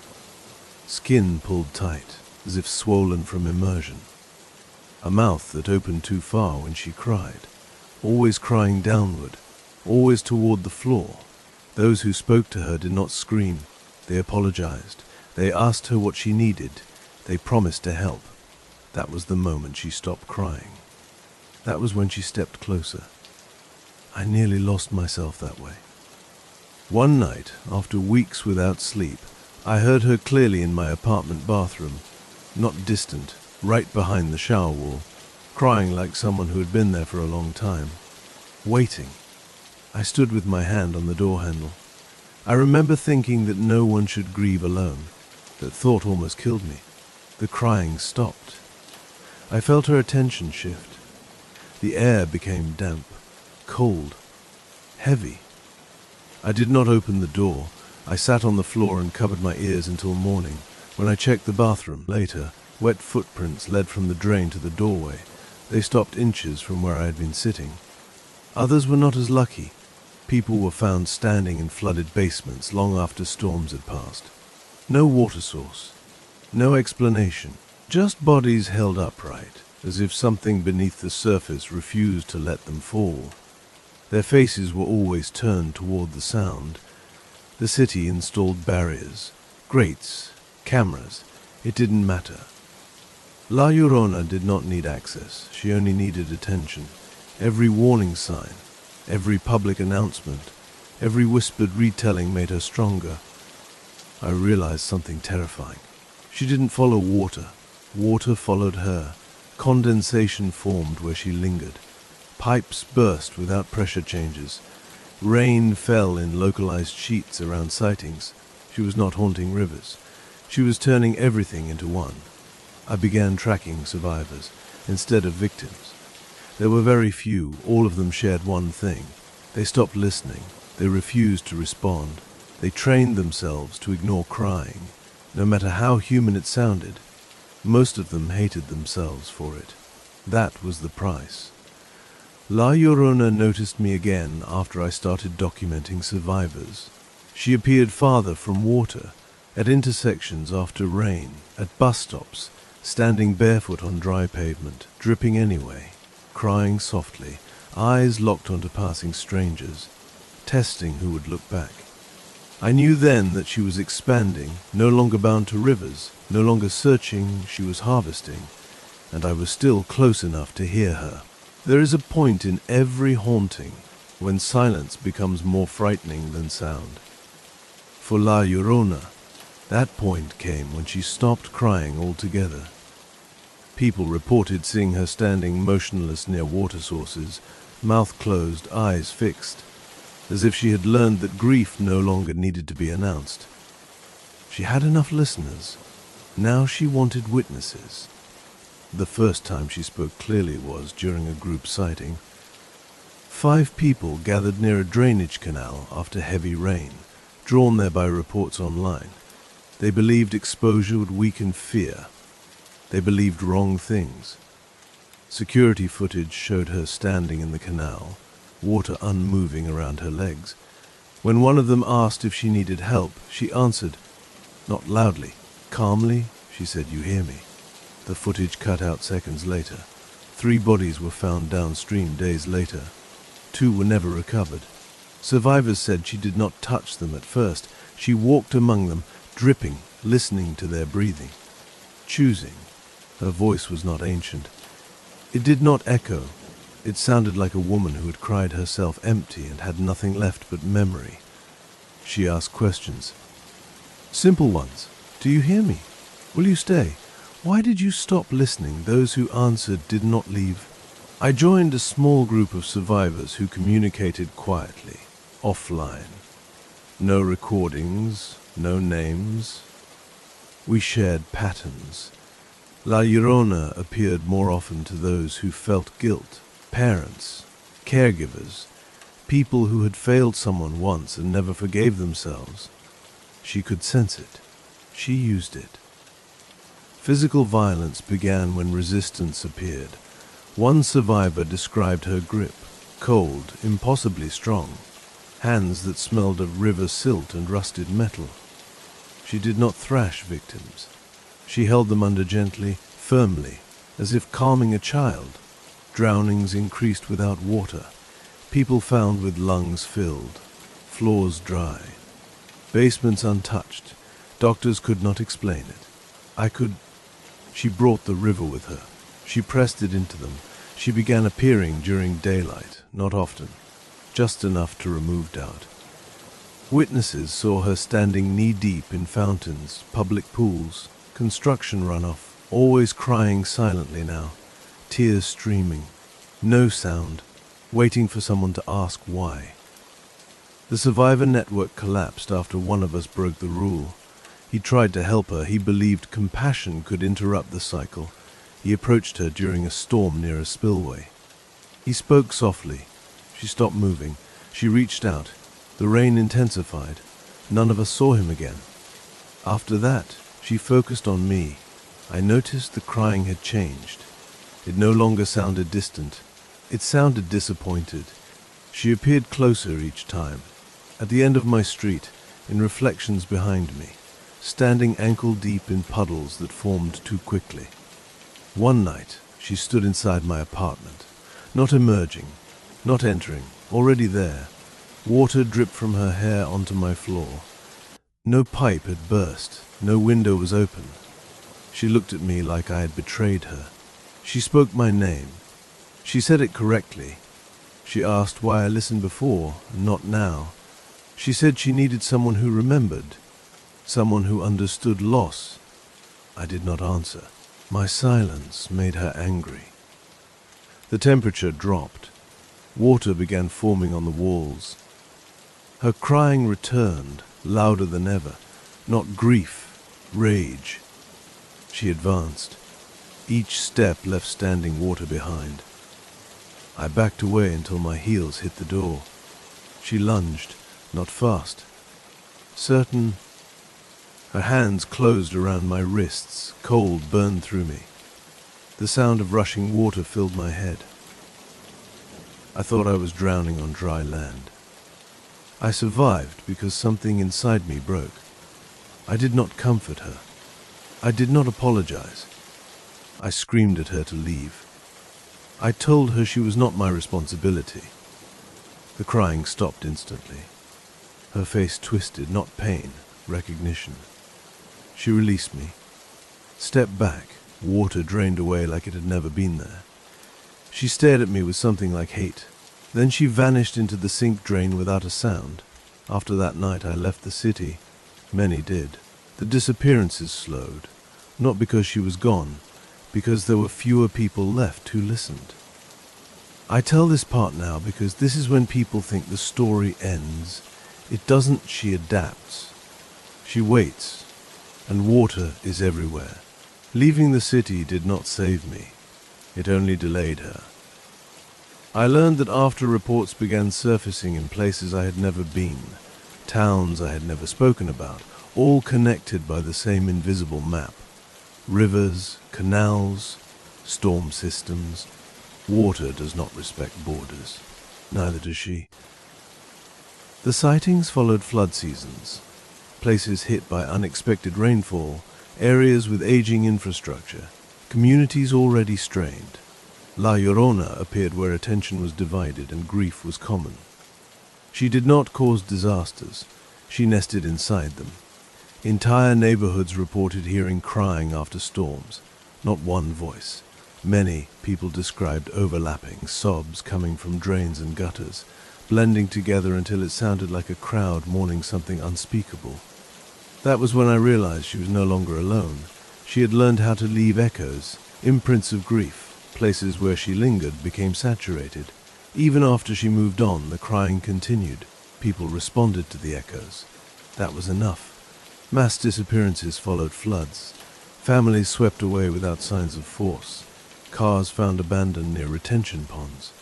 Skin pulled tight, as if swollen from immersion. A mouth that opened too far when she cried, always crying downward, always toward the floor. Those who spoke to her did not scream. They apologized. They asked her what she needed. They promised to help. That was the moment she stopped crying. That was when she stepped closer. I nearly lost myself that way. One night, after weeks without sleep, I heard her clearly in my apartment bathroom, not distant, right behind the shower wall, crying like someone who had been there for a long time. Waiting. I stood with my hand on the door handle. I remember thinking that no one should grieve alone. That thought almost killed me. The crying stopped. I felt her attention shift. The air became damp, cold, heavy. I did not open the door. I sat on the floor and covered my ears until morning. When I checked the bathroom later, wet footprints led from the drain to the doorway. They stopped inches from where I had been sitting. Others were not as lucky. People were found standing in flooded basements long after storms had passed. No water source. No explanation. Just bodies held upright, as if something beneath the surface refused to let them fall. Their faces were always turned toward the sound. The city installed barriers, grates, cameras. It didn't matter. La Llorona did not need access. She only needed attention. Every warning sign, every public announcement, every whispered retelling made her stronger. I realized something terrifying. She didn't follow water. Water followed her. Condensation formed where she lingered. Pipes burst without pressure changes. Rain fell in localized sheets around sightings. She was not haunting rivers. She was turning everything into one. I began tracking survivors instead of victims. There were very few. All of them shared one thing. They stopped listening. They refused to respond. They trained themselves to ignore crying, no matter how human it sounded. Most of them hated themselves for it. That was the price. La Llorona noticed me again after I started documenting survivors. She appeared farther from water, at intersections after rain, at bus stops, standing barefoot on dry pavement, dripping anyway, crying softly, eyes locked onto passing strangers, testing who would look back. I knew then that she was expanding, no longer bound to rivers, no longer searching, she was harvesting, and I was still close enough to hear her. There is a point in every haunting when silence becomes more frightening than sound. For La Llorona, that point came when she stopped crying altogether. People reported seeing her standing motionless near water sources, mouth closed, eyes fixed, as if she had learned that grief no longer needed to be announced. She had enough listeners. Now she wanted witnesses. The first time she spoke clearly was during a group sighting. 5 people gathered near a drainage canal after heavy rain, drawn there by reports online. They believed exposure would weaken fear. They believed wrong things. Security footage showed her standing in the canal, water unmoving around her legs. When one of them asked if she needed help, she answered, not loudly, calmly. She said, "You hear me." The footage cut out seconds later. 3 bodies were found downstream days later. 2 were never recovered. Survivors said she did not touch them at first. She walked among them, dripping, listening to their breathing, choosing. Her voice was not ancient. It did not echo. It sounded like a woman who had cried herself empty and had nothing left but memory. She asked questions. Simple ones. "Do you hear me? Will you stay? Why did you stop listening?" Those who answered did not leave. I joined a small group of survivors who communicated quietly, offline. No recordings, no names. We shared patterns. La Llorona appeared more often to those who felt guilt, parents, caregivers, people who had failed someone once and never forgave themselves. She could sense it. She used it. Physical violence began when resistance appeared. One survivor described her grip, cold, impossibly strong, hands that smelled of river silt and rusted metal. She did not thrash victims. She held them under gently, firmly, as if calming a child. Drownings increased without water, people found with lungs filled, floors dry, basements untouched, Doctors could not explain it. I could. She brought the river with her. She pressed it into them. She began appearing during daylight, not often, just enough to remove doubt. Witnesses saw her standing knee-deep in fountains, public pools, construction runoff, always crying silently now, tears streaming, no sound, waiting for someone to ask why. The survivor network collapsed after one of us broke the rule. He tried to help her. He believed compassion could interrupt the cycle. He approached her during a storm near a spillway. He spoke softly. She stopped moving. She reached out. The rain intensified. None of us saw him again. After that, she focused on me. I noticed the crying had changed. It no longer sounded distant. It sounded disappointed. She appeared closer each time. At the end of my street, in reflections behind me, standing ankle-deep in puddles that formed too quickly. One night, she stood inside my apartment, not emerging, not entering, already there. Water dripped from her hair onto my floor. No pipe had burst, no window was open. She looked at me like I had betrayed her. She spoke my name. She said it correctly. She asked why I listened before, and not now. She said she needed someone who remembered, someone who understood loss. I did not answer. My silence made her angry. The temperature dropped. Water began forming on the walls. Her crying returned, louder than ever, not grief, rage. She advanced. Each step left standing water behind. I backed away until my heels hit the door. She lunged, not fast. Certain. Her hands closed around my wrists. Cold burned through me. The sound of rushing water filled my head. I thought I was drowning on dry land. I survived because something inside me broke. I did not comfort her. I did not apologize. I screamed at her to leave. I told her she was not my responsibility. The crying stopped instantly. Her face twisted, not pain, recognition. She released me. Stepped back. Water drained away like it had never been there. She stared at me with something like hate. Then she vanished into the sink drain without a sound. After that night I left the city. Many did. The disappearances slowed. Not because she was gone, because there were fewer people left who listened. I tell this part now because this is when people think the story ends. It doesn't. She adapts. She waits. And water is everywhere. Leaving the city did not save me. It only delayed her. I learned that after reports began surfacing in places I had never been, towns I had never spoken about, all connected by the same invisible map. Rivers, canals, storm systems. Water does not respect borders. Neither does she. The sightings followed flood seasons, places hit by unexpected rainfall, areas with aging infrastructure, communities already strained. La Llorona appeared where attention was divided and grief was common. She did not cause disasters. She nested inside them. Entire neighborhoods reported hearing crying after storms. Not one voice. Many people described overlapping sobs coming from drains and gutters, blending together until it sounded like a crowd mourning something unspeakable. That was when I realized she was no longer alone. She had learned how to leave echoes, imprints of grief. Places where she lingered became saturated. Even after she moved on, the crying continued. People responded to the echoes. That was enough. Mass disappearances followed floods. Families swept away without signs of force. Cars found abandoned near retention ponds.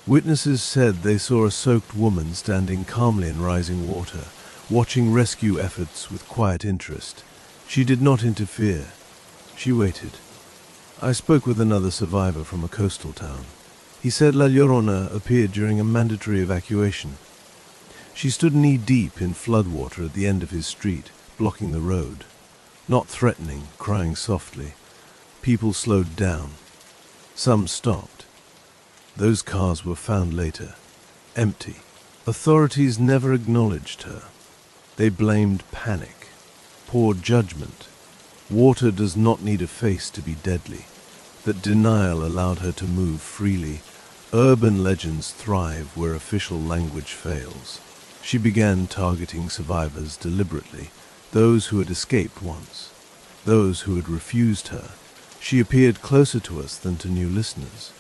Witnesses said they saw a soaked woman standing calmly in rising water, watching rescue efforts with quiet interest. She did not interfere. She waited. I spoke with another survivor from a coastal town. He said La Llorona appeared during a mandatory evacuation. She stood knee-deep in floodwater at the end of his street, blocking the road. Not threatening, crying softly. People slowed down. Some stopped. Those cars were found later, empty. Authorities never acknowledged her. They blamed panic. poor judgment. Water does not need a face to be deadly. That denial allowed her to move freely. Urban legends thrive where official language fails. She began targeting survivors deliberately, those who had escaped once, those who had refused her. She appeared closer to us than to new listeners,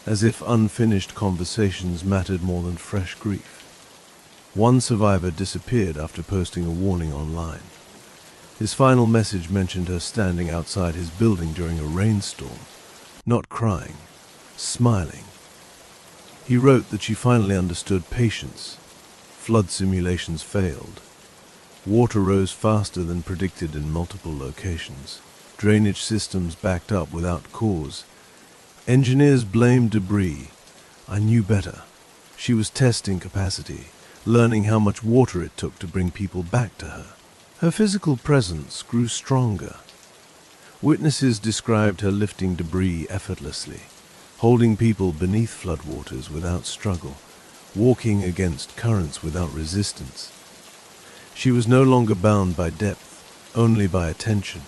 as if unfinished conversations mattered more than fresh grief. One survivor disappeared after posting a warning online. His final message mentioned her standing outside his building during a rainstorm, not crying, smiling. He wrote that she finally understood patience. Flood simulations failed. Water rose faster than predicted in multiple locations. Drainage systems backed up without cause. Engineers blamed debris. I knew better. She was testing capacity, learning how much water it took to bring people back to her. Her physical presence grew stronger. Witnesses described her lifting debris effortlessly, holding people beneath floodwaters without struggle, walking against currents without resistance. She was no longer bound by depth, only by attention.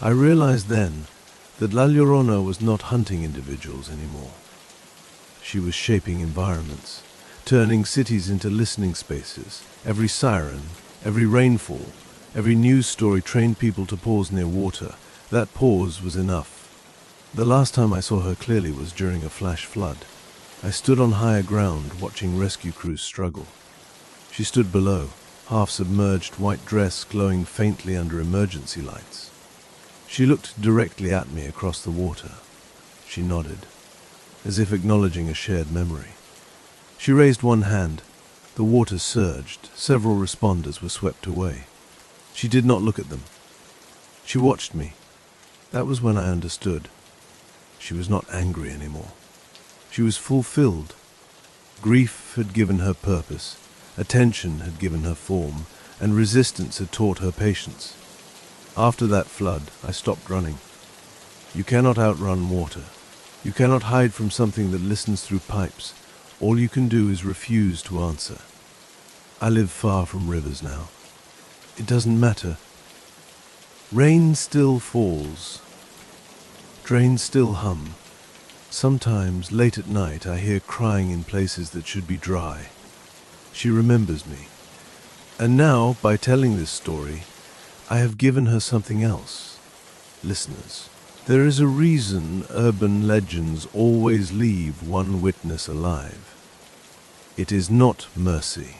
I realized then that La Llorona was not hunting individuals anymore. She was shaping environments, turning cities into listening spaces. Every siren, every rainfall, every news story trained people to pause near water. That pause was enough. The last time I saw her clearly was during a flash flood. I stood on higher ground watching rescue crews struggle. She stood below, half-submerged, white dress glowing faintly under emergency lights. She looked directly at me across the water. She nodded, as if acknowledging a shared memory. She raised one hand. The water surged. Several responders were swept away. She did not look at them. She watched me. That was when I understood. She was not angry anymore. She was fulfilled. Grief had given her purpose, attention had given her form, and resistance had taught her patience. After that flood, I stopped running. You cannot outrun water. You cannot hide from something that listens through pipes. All you can do is refuse to answer. I live far from rivers now. It doesn't matter. Rain still falls. Drains still hum. Sometimes, late at night, I hear crying in places that should be dry. She remembers me. And now, by telling this story, I have given her something else. Listeners, there is a reason urban legends always leave one witness alive. It is not mercy.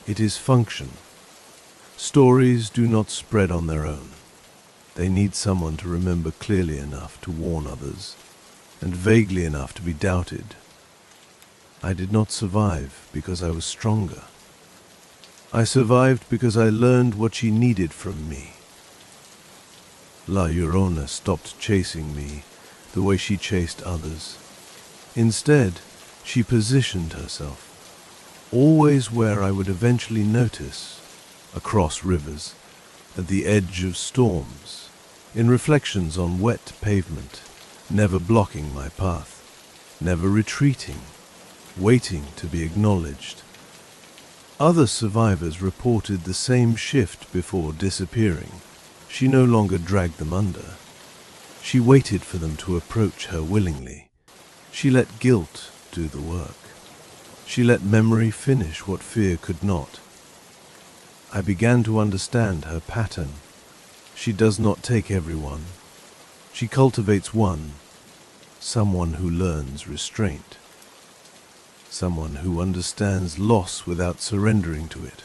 It is function. Stories do not spread on their own. They need someone to remember clearly enough to warn others, and vaguely enough to be doubted. I did not survive because I was stronger. I survived because I learned what she needed from me. La Llorona stopped chasing me the way she chased others. Instead, she positioned herself, always where I would eventually notice, across rivers, at the edge of storms, in reflections on wet pavement, never blocking my path, never retreating, waiting to be acknowledged. Other survivors reported the same shift before disappearing. She no longer dragged them under. She waited for them to approach her willingly. She let guilt do the work. She let memory finish what fear could not. I began to understand her pattern. She does not take everyone. She cultivates one, someone who learns restraint. Someone who understands loss without surrendering to it.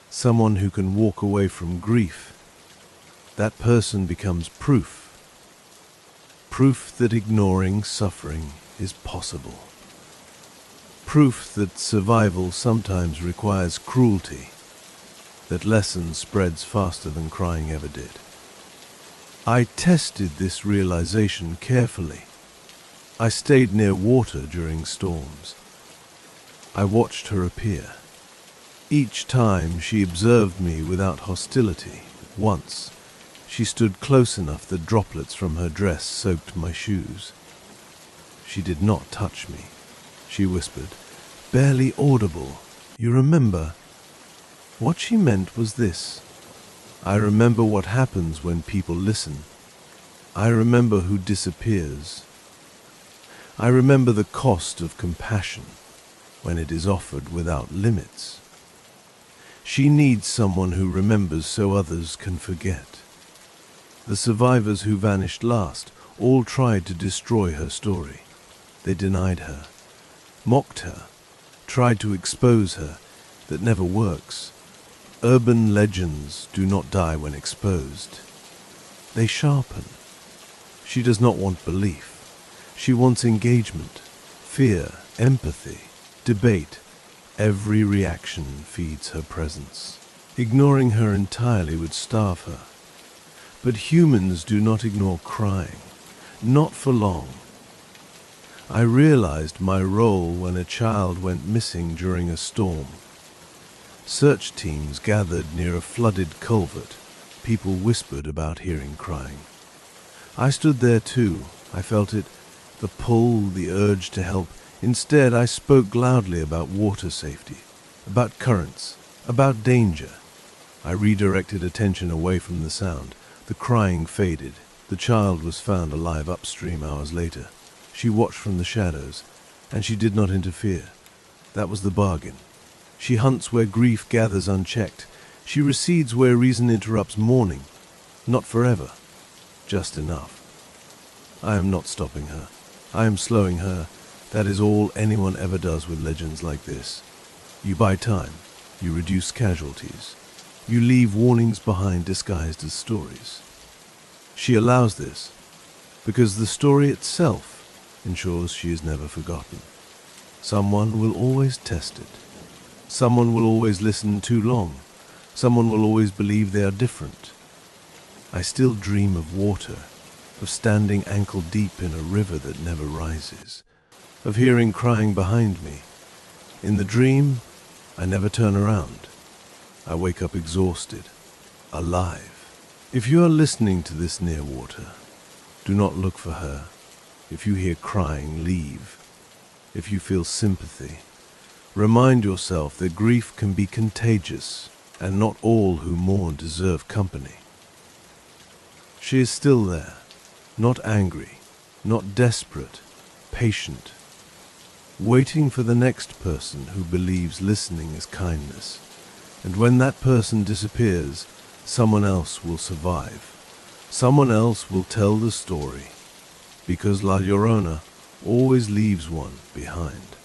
Someone who can walk away from grief. That person becomes proof. Proof that ignoring suffering is possible. Proof that survival sometimes requires cruelty. That lesson spreads faster than crying ever did. I tested this realization carefully. I stayed near water during storms. I watched her appear. Each time she observed me without hostility. Once, she stood close enough that droplets from her dress soaked my shoes. She did not touch me. She whispered, barely audible, "You remember?" What she meant was this: I remember what happens when people listen. I remember who disappears. I remember the cost of compassion when it is offered without limits. She needs someone who remembers so others can forget. The survivors who vanished last all tried to destroy her story. They denied her, mocked her, tried to expose her. That never works. Urban legends do not die when exposed. They sharpen. She does not want belief. She wants engagement, fear, empathy, debate. Every reaction feeds her presence. Ignoring her entirely would starve her. But humans do not ignore crying. Not for long. I realized my role when a child went missing during a storm. Search teams gathered near a flooded culvert. People whispered about hearing crying. I stood there too. I felt it, the pull, the urge to help. Instead, I spoke loudly about water safety, about currents, about danger. I redirected attention away from the sound. The crying faded. The child was found alive upstream hours later. She watched from the shadows, and she did not interfere. That was the bargain. She hunts where grief gathers unchecked. She recedes where reason interrupts mourning. Not forever, just enough. I am not stopping her. I am slowing her. That is all anyone ever does with legends like this. You buy time. You reduce casualties. You leave warnings behind disguised as stories. She allows this because the story itself ensures she is never forgotten. Someone will always test it. Someone will always listen too long. Someone will always believe they are different. I still dream of water, of standing ankle deep in a river that never rises, of hearing crying behind me. In the dream, I never turn around. I wake up exhausted, alive. If you are listening to this near water, do not look for her. If you hear crying, leave. If you feel sympathy, remind yourself that grief can be contagious, and not all who mourn deserve company. She is still there, not angry, not desperate, patient, waiting for the next person who believes listening is kindness. And when that person disappears, someone else will survive. Someone else will tell the story, because La Llorona always leaves one behind.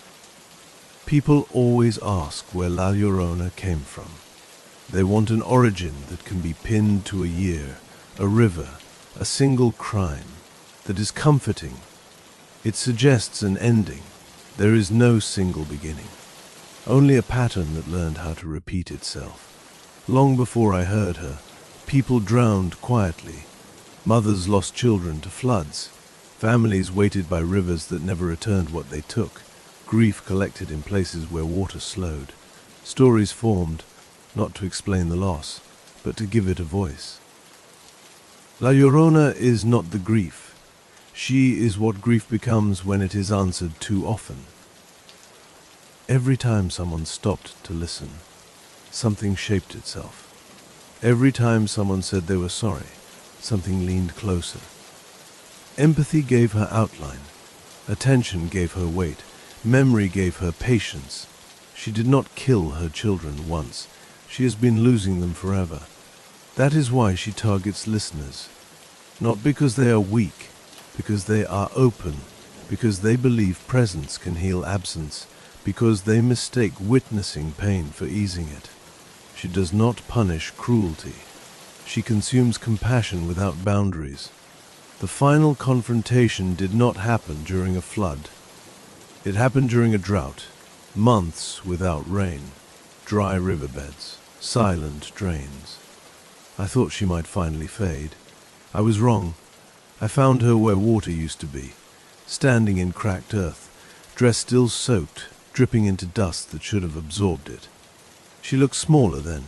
People always ask where La Llorona came from. They want an origin that can be pinned to a year, a river, a single crime, that is comforting. It suggests an ending. There is no single beginning, only a pattern that learned how to repeat itself. Long before I heard her, people drowned quietly. Mothers lost children to floods. Families waited by rivers that never returned what they took. Grief collected in places where water slowed. Stories formed, not to explain the loss, but to give it a voice. La Llorona is not the grief. She is what grief becomes when it is answered too often. Every time someone stopped to listen, something shaped itself. Every time someone said they were sorry, something leaned closer. Empathy gave her outline. Attention gave her weight. Memory gave her patience. She did not kill her children once. She has been losing them forever. That is why she targets listeners. Not because they are weak, because they are open, because they believe presence can heal absence, because they mistake witnessing pain for easing it. She does not punish cruelty. She consumes compassion without boundaries. The final confrontation did not happen during a flood. It happened during a drought, months without rain, dry riverbeds, silent drains. I thought she might finally fade. I was wrong. I found her where water used to be, standing in cracked earth, dress still soaked, dripping into dust that should have absorbed it. She looked smaller then,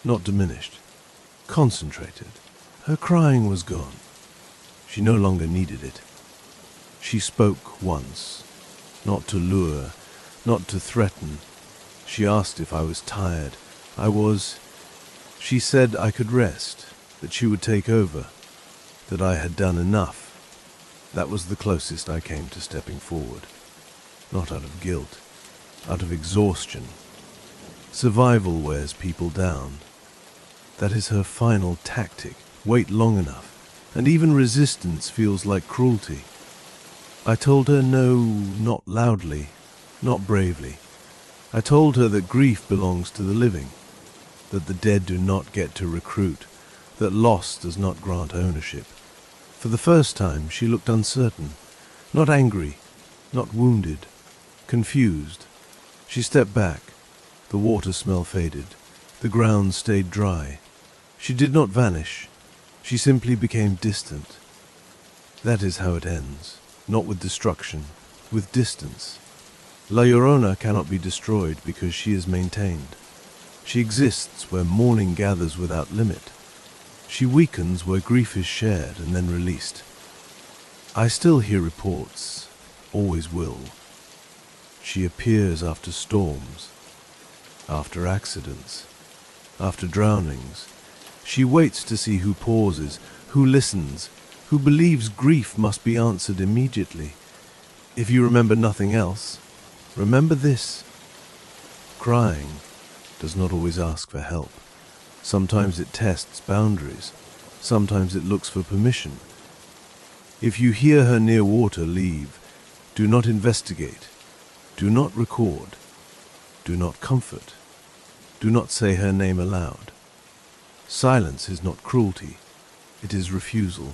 not diminished, concentrated. Her crying was gone. She no longer needed it. She spoke once, not to lure, not to threaten. She asked if I was tired. I was. She said I could rest, that she would take over, that I had done enough. That was the closest I came to stepping forward. Not out of guilt, out of exhaustion. Survival wears people down. That is her final tactic. Wait long enough, and even resistance feels like cruelty. I told her no, not loudly, not bravely. I told her that grief belongs to the living, that the dead do not get to recruit, that loss does not grant ownership. For the first time, she looked uncertain, not angry, not wounded, confused. She stepped back. The water smell faded. The ground stayed dry. She did not vanish. She simply became distant. That is how it ends, not with destruction, with distance. La Llorona cannot be destroyed because she is maintained. She exists where mourning gathers without limit. She weakens where grief is shared and then released. I still hear reports, always will. She appears after storms, after accidents, after drownings. She waits to see who pauses, who listens, who believes grief must be answered immediately. If you remember nothing else, remember this. Crying does not always ask for help. Sometimes it tests boundaries. Sometimes it looks for permission. If you hear her near water, leave. Do not investigate. Do not record. Do not comfort. Do not say her name aloud. Silence is not cruelty. It is refusal.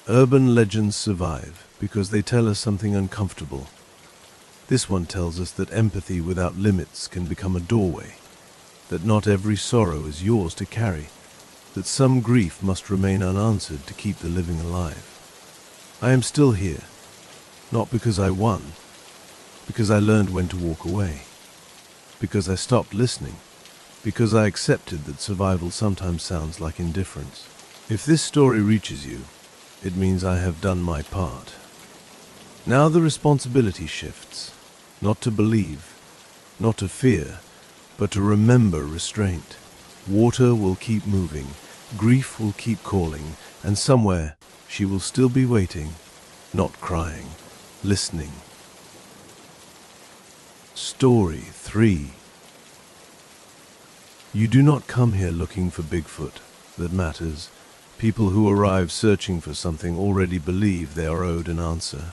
Urban legends survive because they tell us something uncomfortable. This one tells us that empathy without limits can become a doorway, that not every sorrow is yours to carry, that some grief must remain unanswered to keep the living alive. I am still here, not because I won, because I learned when to walk away, because I stopped listening, because I accepted that survival sometimes sounds like indifference. If this story reaches you, it means I have done my part. Now the responsibility shifts, not to believe, not to fear, but to remember restraint. Water will keep moving, grief will keep calling, and somewhere she will still be waiting, not crying, listening. Story 3. You do not come here looking for Bigfoot. That matters. People who arrive searching for something already believe they are owed an answer.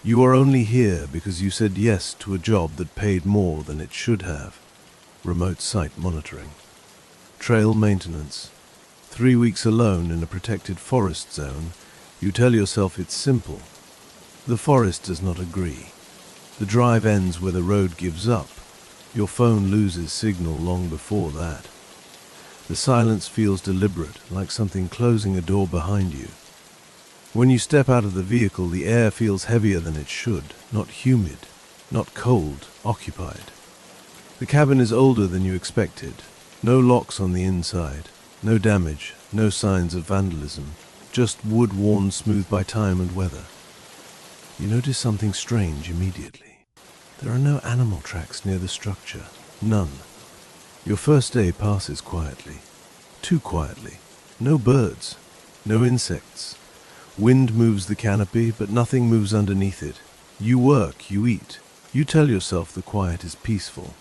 You are only here because you said yes to a job that paid more than it should have. Remote site monitoring. Trail maintenance. 3 weeks alone in a protected forest zone. You tell yourself it's simple. The forest does not agree. The drive ends where the road gives up. Your phone loses signal long before that. The silence feels deliberate, like something closing a door behind you. When you step out of the vehicle, the air feels heavier than it should, not humid, not cold, occupied. The cabin is older than you expected. No locks on the inside, no damage, no signs of vandalism, just wood worn smooth by time and weather. You notice something strange immediately. There are no animal tracks near the structure, none. Your first day passes quietly, too quietly. No birds, no insects. Wind moves the canopy, but nothing moves underneath it. You work, you eat. You tell yourself the quiet is peaceful.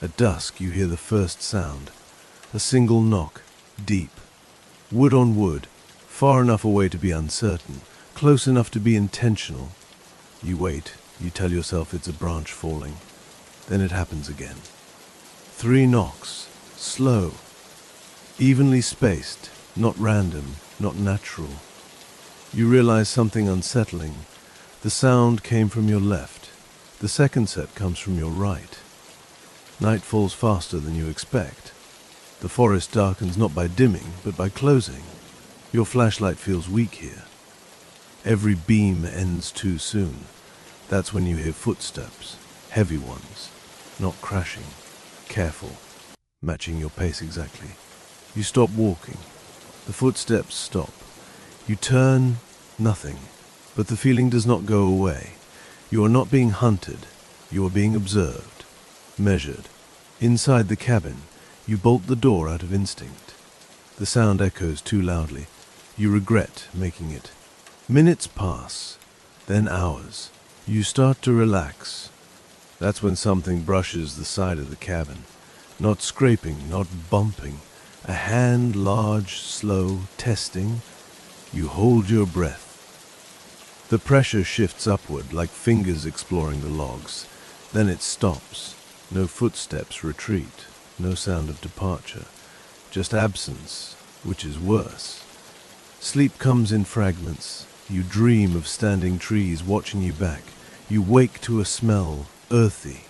At dusk you hear the first sound, a single knock, deep. Wood on wood, far enough away to be uncertain, close enough to be intentional. You wait, you tell yourself it's a branch falling. Then it happens again. 3 knocks, slow, evenly spaced, not random, not natural. You realize something unsettling. The sound came from your left. The second set comes from your right. Night falls faster than you expect. The forest darkens not by dimming, but by closing. Your flashlight feels weak here. Every beam ends too soon. That's when you hear footsteps, heavy ones, not crashing, careful, matching your pace exactly. You stop walking. The footsteps stop. You turn, nothing. But the feeling does not go away. You are not being hunted. You are being observed, measured. Inside the cabin, You bolt the door out of instinct. The sound echoes too loudly. You regret making it. Minutes pass, then hours. You start to relax. That's when something brushes the side of the cabin. Not scraping, not bumping. A hand, large, slow, testing. You hold your breath. The pressure shifts upward like fingers exploring the logs. Then it stops. No footsteps retreat. No sound of departure. Just absence, which is worse. Sleep comes in fragments. You dream of standing trees watching you back. You wake to a smell, earthy,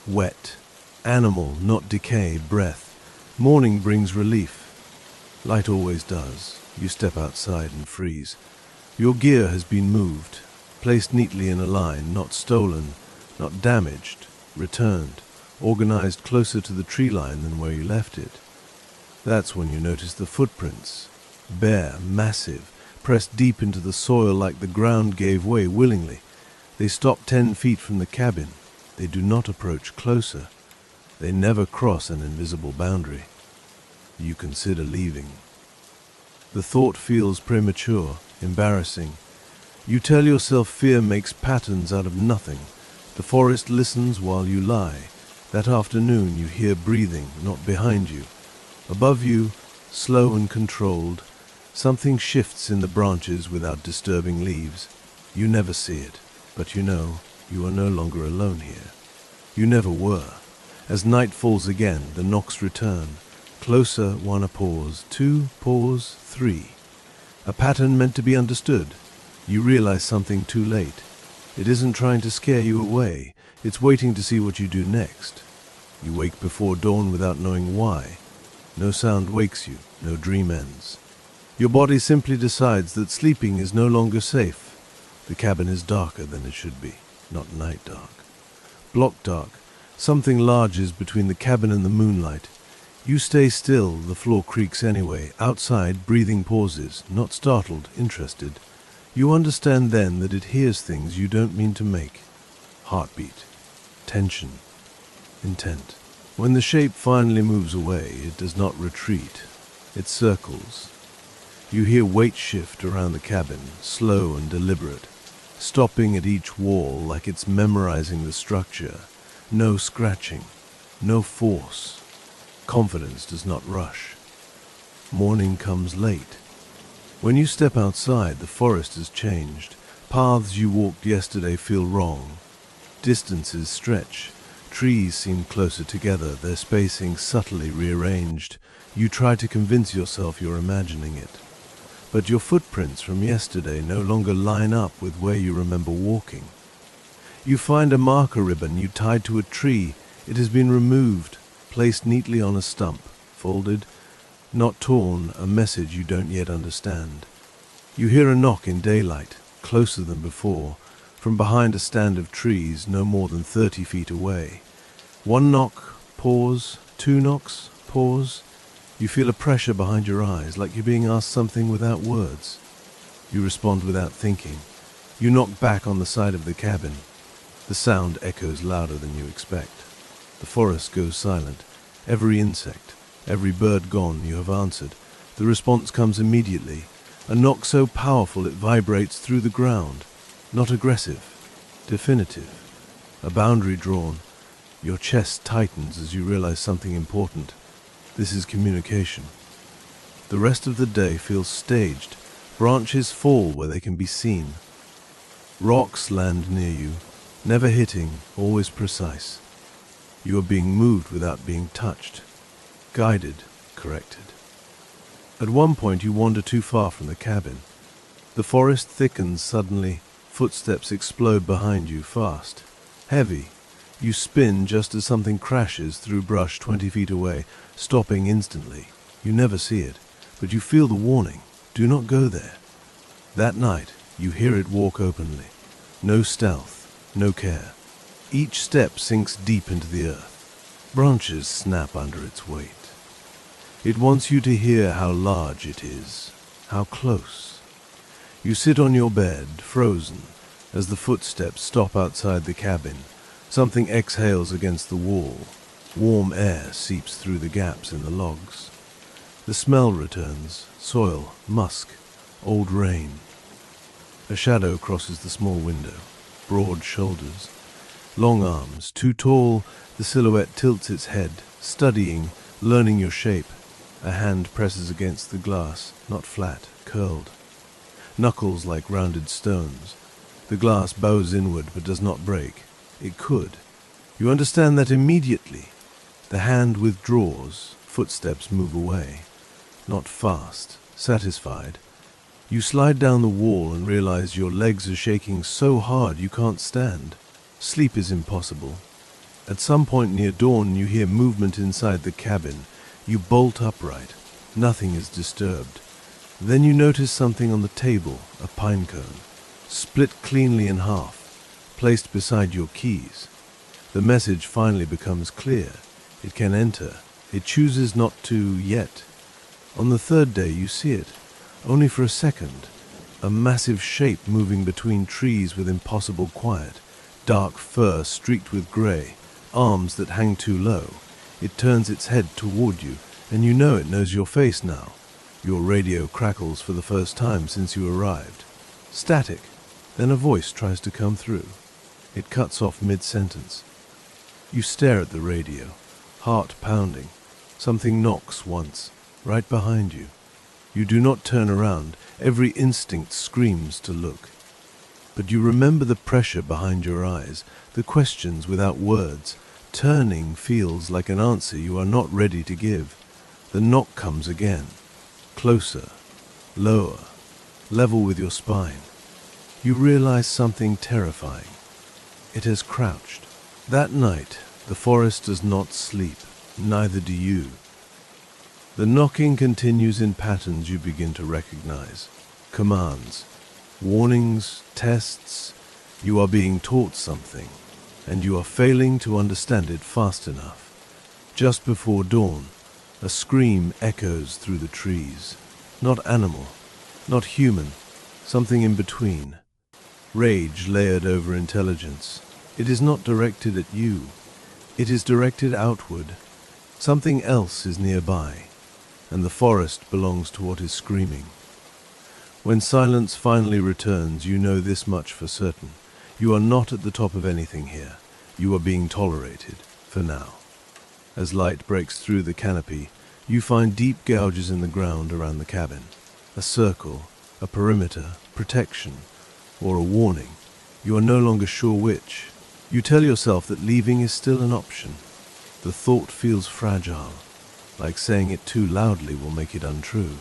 wet, animal, not decay, breath. Morning brings relief. Light always does. You step outside and freeze. Your gear has been moved, placed neatly in a line, not stolen, not damaged, returned, organized closer to the tree line than where you left it. That's when you notice the footprints, bare, massive, pressed deep into the soil like the ground gave way willingly. They stop 10 feet from the cabin. They do not approach closer. They never cross an invisible boundary. You consider leaving. The thought feels premature, embarrassing. You tell yourself fear makes patterns out of nothing. The forest listens while you lie. That afternoon you hear breathing, not behind you. Above you, slow and controlled, something shifts in the branches without disturbing leaves. You never see it, but you know you are no longer alone here. You never were. As night falls again, the knocks return. Closer, one, a pause, two, pause, three. A pattern meant to be understood. You realize something too late. It isn't trying to scare you away. It's waiting to see what you do next. You wake before dawn without knowing why. No sound wakes you, no dream ends. Your body simply decides that sleeping is no longer safe. The cabin is darker than it should be, not night dark. Block dark, something large is between the cabin and the moonlight. You stay still, the floor creaks anyway. Outside, breathing pauses, not startled, interested. You understand then that it hears things you don't mean to make. Heartbeat, tension, intent. When the shape finally moves away, it does not retreat. It circles. You hear weight shift around the cabin, slow and deliberate, stopping at each wall like it's memorizing the structure. No scratching, no force. Confidence does not rush. Morning comes late. When you step outside, the forest has changed. Paths you walked yesterday feel wrong. Distances stretch. Trees seem closer together, their spacing subtly rearranged. You try to convince yourself you're imagining it. But your footprints from yesterday no longer line up with where you remember walking. You find a marker ribbon you tied to a tree. It has been removed, placed neatly on a stump, folded, not torn, a message you don't yet understand. You hear a knock in daylight, closer than before, from behind a stand of trees no more than 30 feet away. One knock, pause, two knocks, pause. You feel a pressure behind your eyes, like you're being asked something without words. You respond without thinking. You knock back on the side of the cabin. The sound echoes louder than you expect. The forest goes silent. Every insect, every bird gone, you have answered. The response comes immediately. A knock so powerful it vibrates through the ground. Not aggressive, definitive. A boundary drawn. Your chest tightens as you realize something important. This is communication. The rest of the day feels staged. Branches fall where they can be seen. Rocks land near you, never hitting, always precise. You are being moved without being touched. Guided, corrected. At one point you wander too far from the cabin. The forest thickens suddenly. Footsteps explode behind you, fast, heavy. You spin just as something crashes through brush 20 feet away, stopping instantly. You never see it, but you feel the warning. Do not go there. That night, you hear it walk openly. No stealth, no care. Each step sinks deep into the earth. Branches snap under its weight. It wants you to hear how large it is, how close. You sit on your bed, frozen, as the footsteps stop outside the cabin. Something exhales against the wall. Warm air seeps through the gaps in the logs. The smell returns: soil, musk, old rain. A shadow crosses the small window, broad shoulders, long arms, too tall. The silhouette tilts its head, studying, learning your shape. A hand presses against the glass, not flat, curled. Knuckles like rounded stones. The glass bows inward but does not break. It could. You understand that immediately. The hand withdraws, footsteps move away. Not fast, satisfied. You slide down the wall and realize your legs are shaking so hard you can't stand. Sleep is impossible. At some point near dawn you hear movement inside the cabin. You bolt upright. Nothing is disturbed. Then you notice something on the table, a pine cone, split cleanly in half, placed beside your keys. The message finally becomes clear. It can enter. It chooses not to yet. On the third day you see it, only for a second. A massive shape moving between trees with impossible quiet. Dark fur streaked with grey, arms that hang too low. It turns its head toward you, and you know it knows your face now. Your radio crackles for the first time since you arrived. Static. Then a voice tries to come through. It cuts off mid-sentence. You stare at the radio, heart pounding. Something knocks once, right behind you. You do not turn around. Every instinct screams to look. But you remember the pressure behind your eyes, the questions without words. Turning feels like an answer you are not ready to give. The knock comes again. Closer, lower, level with your spine. You realize something terrifying. It has crouched. That night, the forest does not sleep. Neither do you. The knocking continues in patterns you begin to recognize. Commands, warnings, tests. You are being taught something, and you are failing to understand it fast enough. Just before dawn, a scream echoes through the trees. Not animal, not human, something in between. Rage layered over intelligence. It is not directed at you. It is directed outward. Something else is nearby, and the forest belongs to what is screaming. When silence finally returns, you know this much for certain. You are not at the top of anything here. You are being tolerated, for now. As light breaks through the canopy, you find deep gouges in the ground around the cabin. A circle, a perimeter, protection, or a warning. You are no longer sure which. You tell yourself that leaving is still an option. The thought feels fragile, like saying it too loudly will make it untrue.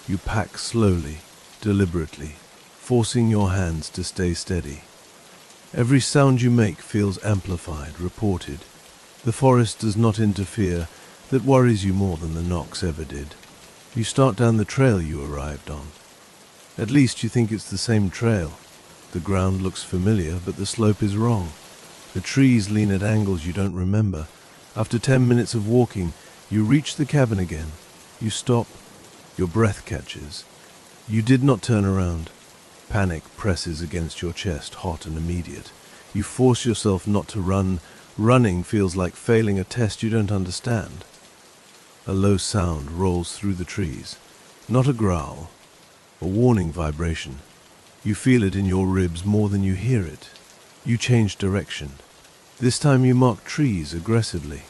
You pack slowly, deliberately, forcing your hands to stay steady. Every sound you make feels amplified, reported. The forest does not interfere. That worries you more than the knocks ever did. You start down the trail you arrived on. At least you think it's the same trail. The ground looks familiar, but the slope is wrong. The trees lean at angles you don't remember. After 10 minutes of walking, you reach the cabin again. You stop. Your breath catches. You did not turn around. Panic presses against your chest, hot and immediate. You force yourself not to run. Running feels like failing a test you don't understand. A low sound rolls through the trees. Not a growl, a warning vibration. You feel it in your ribs more than you hear it. You change direction. This time you mark trees aggressively.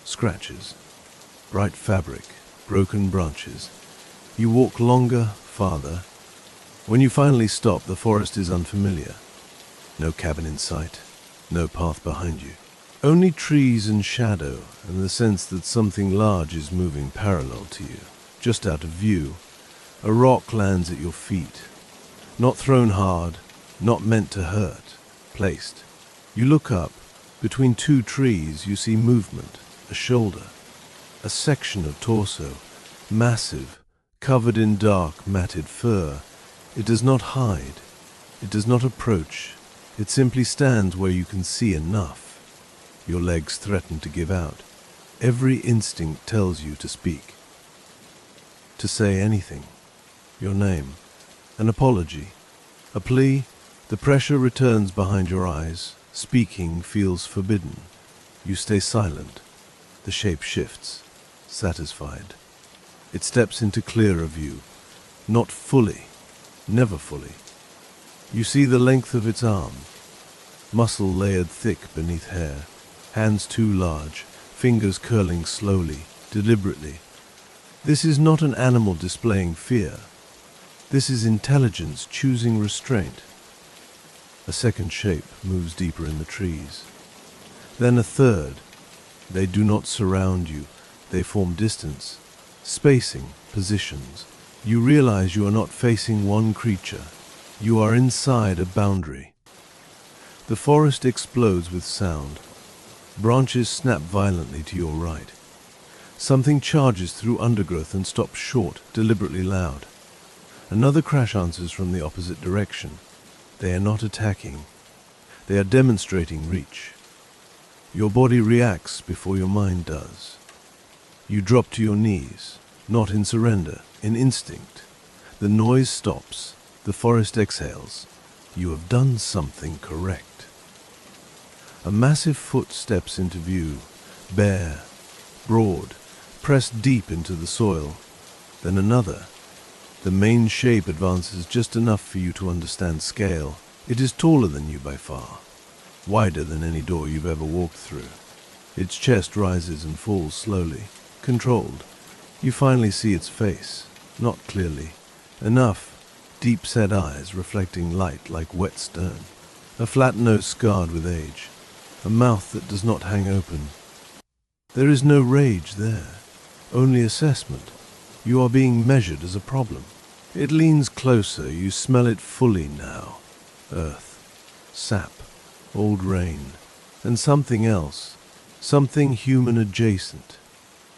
Scratches, bright fabric, broken branches. You walk longer, farther. When you finally stop, the forest is unfamiliar. No cabin in sight, no path behind you. Only trees and shadow, and the sense that something large is moving parallel to you, just out of view. A rock lands at your feet. Not thrown hard, not meant to hurt, placed. You look up. Between two trees you see movement, a shoulder, a section of torso, massive, covered in dark, matted fur. It does not hide. It does not approach. It simply stands where you can see enough. Your legs threaten to give out. Every instinct tells you to speak. To say anything. Your name. An apology. A plea. The pressure returns behind your eyes. Speaking feels forbidden. You stay silent. The shape shifts, satisfied. It steps into clearer view, not fully, never fully. You see the length of its arm, muscle layered thick beneath hair, hands too large, fingers curling slowly, deliberately. This is not an animal displaying fear. This is intelligence choosing restraint. A second shape moves deeper in the trees. Then a third. They do not surround you. They form distance, spacing, positions. You realize you are not facing one creature. You are inside a boundary. The forest explodes with sound. Branches snap violently to your right. Something charges through undergrowth and stops short, deliberately loud. Another crash answers from the opposite direction. They are not attacking. They are demonstrating reach. Your body reacts before your mind does. You drop to your knees, not in surrender, in instinct. The noise stops. The forest exhales. You have done something correct. A massive foot steps into view, bare, broad, pressed deep into the soil. Then another. The main shape advances just enough for you to understand scale. It is taller than you by far, wider than any door you've ever walked through. Its chest rises and falls slowly, controlled. You finally see its face, not clearly. Enough, deep-set eyes reflecting light like wet stone. A flat nose scarred with age. A mouth that does not hang open. There is no rage there, only assessment. You are being measured as a problem. It leans closer, you smell it fully now. Earth, sap, old rain, and something else, something human adjacent.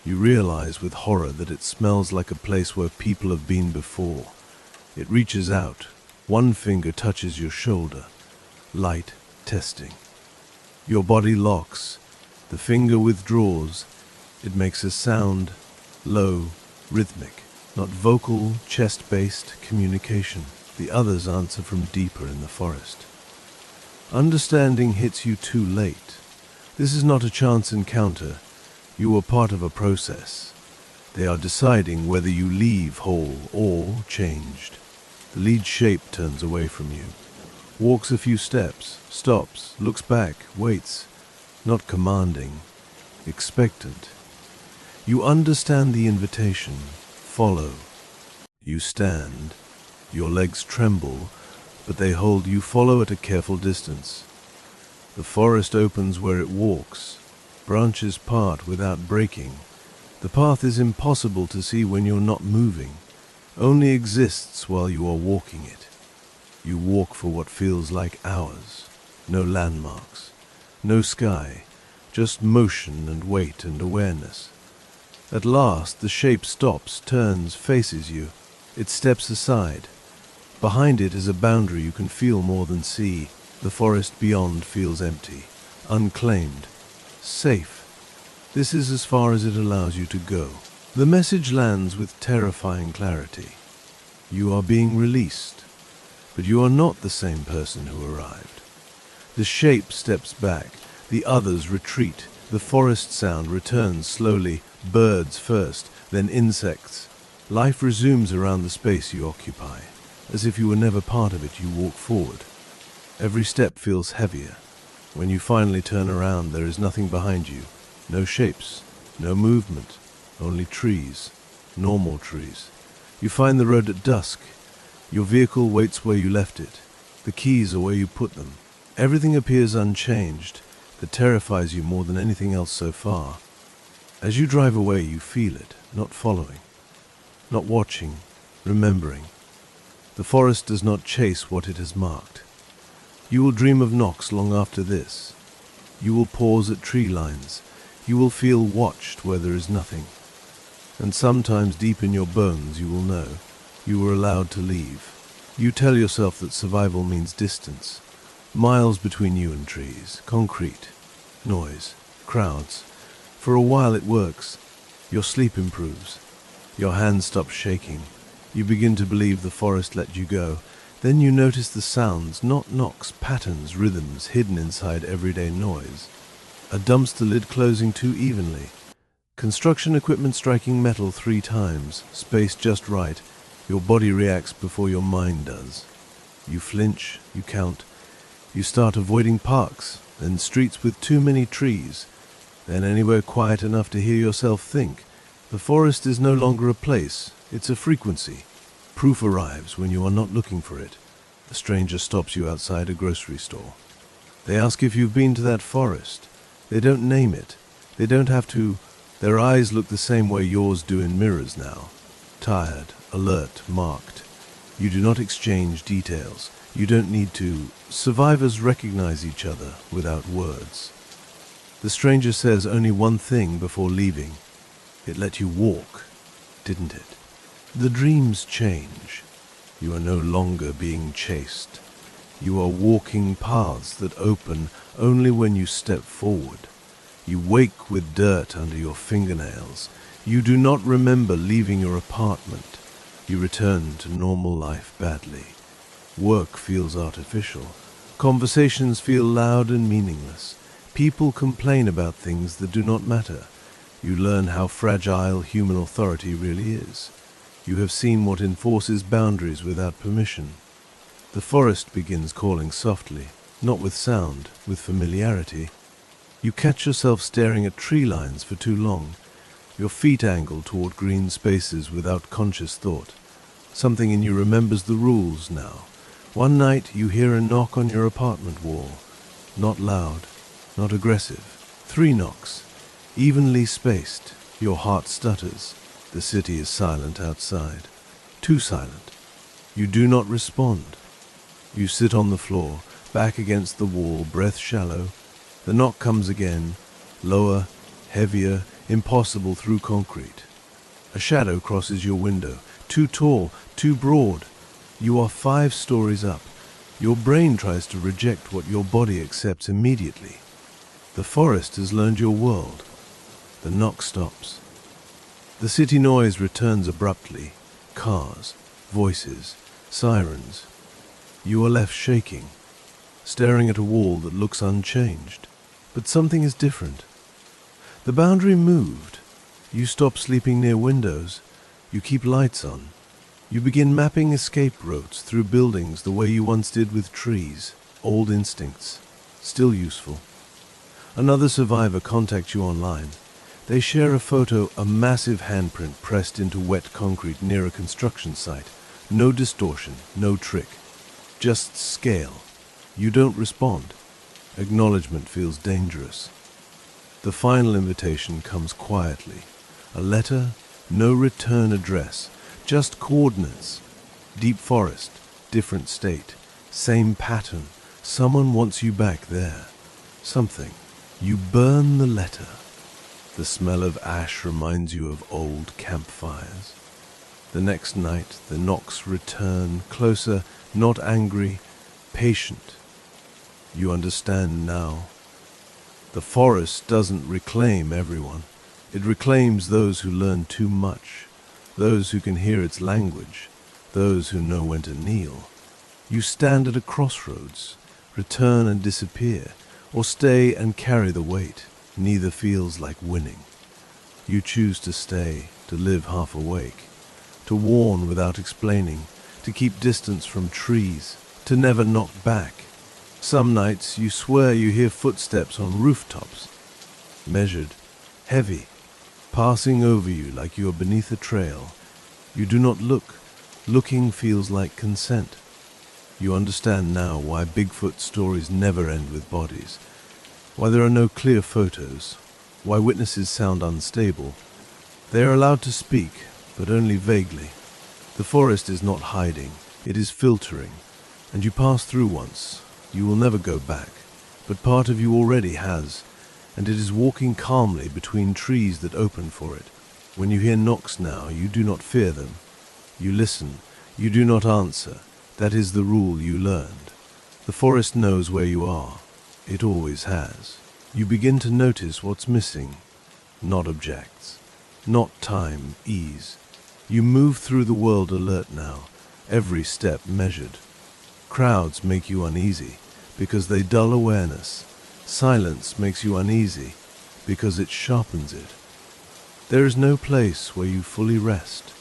You realize with horror that it smells like a place where people have been before. It reaches out, one finger touches your shoulder. Light, testing. Your body locks, the finger withdraws. It makes a sound, low, rhythmic, not vocal, chest-based communication. The others answer from deeper in the forest. Understanding hits you too late. This is not a chance encounter. You are part of a process. They are deciding whether you leave whole or changed. The lead shape turns away from you, walks a few steps, stops, looks back, waits, not commanding, expectant. You understand the invitation. Follow. You stand. Your legs tremble, but they hold. You follow at a careful distance. The forest opens where it walks. Branches part without breaking. The path is impossible to see when you're not moving, only exists while you are walking it. You walk for what feels like hours. No landmarks, no sky, just motion and weight and awareness. At last, the shape stops, turns, faces you. It steps aside. Behind it is a boundary you can feel more than see. The forest beyond feels empty, unclaimed, safe. This is as far as it allows you to go. The message lands with terrifying clarity. You are being released, but you are not the same person who arrived. The shape steps back. The others retreat. The forest sound returns slowly. Birds first, then insects. Life resumes around the space you occupy. As if you were never part of it, you walk forward. Every step feels heavier. When you finally turn around, there is nothing behind you. No shapes, no movement, only trees, normal trees. You find the road at dusk. Your vehicle waits where you left it. The keys are where you put them. Everything appears unchanged. That terrifies you more than anything else so far. As you drive away, you feel it, not following, not watching, remembering. The forest does not chase what it has marked. You will dream of knocks long after this. You will pause at tree lines. You will feel watched where there is nothing. And sometimes deep in your bones you will know you were allowed to leave. You tell yourself that survival means distance. Miles between you and trees, concrete, noise, crowds. For a while it works. Your sleep improves. Your hands stop shaking. You begin to believe the forest let you go. Then you notice the sounds, not knocks, patterns, rhythms hidden inside everyday noise. A dumpster lid closing too evenly. Construction equipment striking metal 3 times, spaced just right. Your body reacts before your mind does. You flinch, you count. You start avoiding parks, then streets with too many trees, then anywhere quiet enough to hear yourself think. The forest is no longer a place, it's a frequency. Proof arrives when you are not looking for it. A stranger stops you outside a grocery store. They ask if you've been to that forest. They don't name it. They don't have to. Their eyes look the same way yours do in mirrors now. Tired, alert, marked. You do not exchange details. You don't need to. Survivors recognize each other without words. The stranger says only one thing before leaving. It let you walk, didn't it? The dreams change. You are no longer being chased. You are walking paths that open only when you step forward. You wake with dirt under your fingernails. You do not remember leaving your apartment. You return to normal life badly. Work feels artificial. Conversations feel loud and meaningless. People complain about things that do not matter. You learn how fragile human authority really is. You have seen what enforces boundaries without permission. The forest begins calling softly, not with sound, with familiarity. You catch yourself staring at tree lines for too long. Your feet angle toward green spaces without conscious thought. Something in you remembers the rules now. One night you hear a knock on your apartment wall. Not loud, not aggressive. 3 knocks, evenly spaced. Your heart stutters. The city is silent outside. Too silent. You do not respond. You sit on the floor, back against the wall, breath shallow. The knock comes again, lower, heavier, impossible through concrete. A shadow crosses your window, too tall, too broad. You are 5 stories up. Your brain tries to reject what your body accepts immediately. The forest has learned your world. The knock stops. The city noise returns abruptly. Cars, voices, sirens. You are left shaking, staring at a wall that looks unchanged. But something is different. The boundary moved. You stop sleeping near windows. You keep lights on. You begin mapping escape routes through buildings the way you once did with trees. Old instincts, still useful. Another survivor contacts you online. They share a photo, a massive handprint pressed into wet concrete near a construction site. No distortion, no trick. Just scale. You don't respond. Acknowledgement feels dangerous. The final invitation comes quietly. A letter, no return address, just coordinates. Deep forest, different state, same pattern. Someone wants you back there. Something. You burn the letter. The smell of ash reminds you of old campfires. The next night, the knocks return, closer, not angry, patient. You understand now. The forest doesn't reclaim everyone. It reclaims those who learn too much, those who can hear its language, those who know when to kneel. You stand at a crossroads, return and disappear, or stay and carry the weight. Neither feels like winning. You choose to stay, to live half awake, to warn without explaining, to keep distance from trees, to never knock back. Some nights you swear you hear footsteps on rooftops, measured, heavy, passing over you like you are beneath a trail. You do not look. Looking feels like consent. You understand now why Bigfoot stories never end with bodies, why there are no clear photos, why witnesses sound unstable. They are allowed to speak, but only vaguely. The forest is not hiding, it is filtering, and you pass through once. You will never go back, but part of you already has, and it is walking calmly between trees that open for it. When you hear knocks now, you do not fear them. You listen, you do not answer. That is the rule you learned. The forest knows where you are. It always has. You begin to notice what's missing. Not objects. Not time, ease. You move through the world alert now, every step measured. Crowds make you uneasy because they dull awareness. Silence makes you uneasy because it sharpens it. There is no place where you fully rest.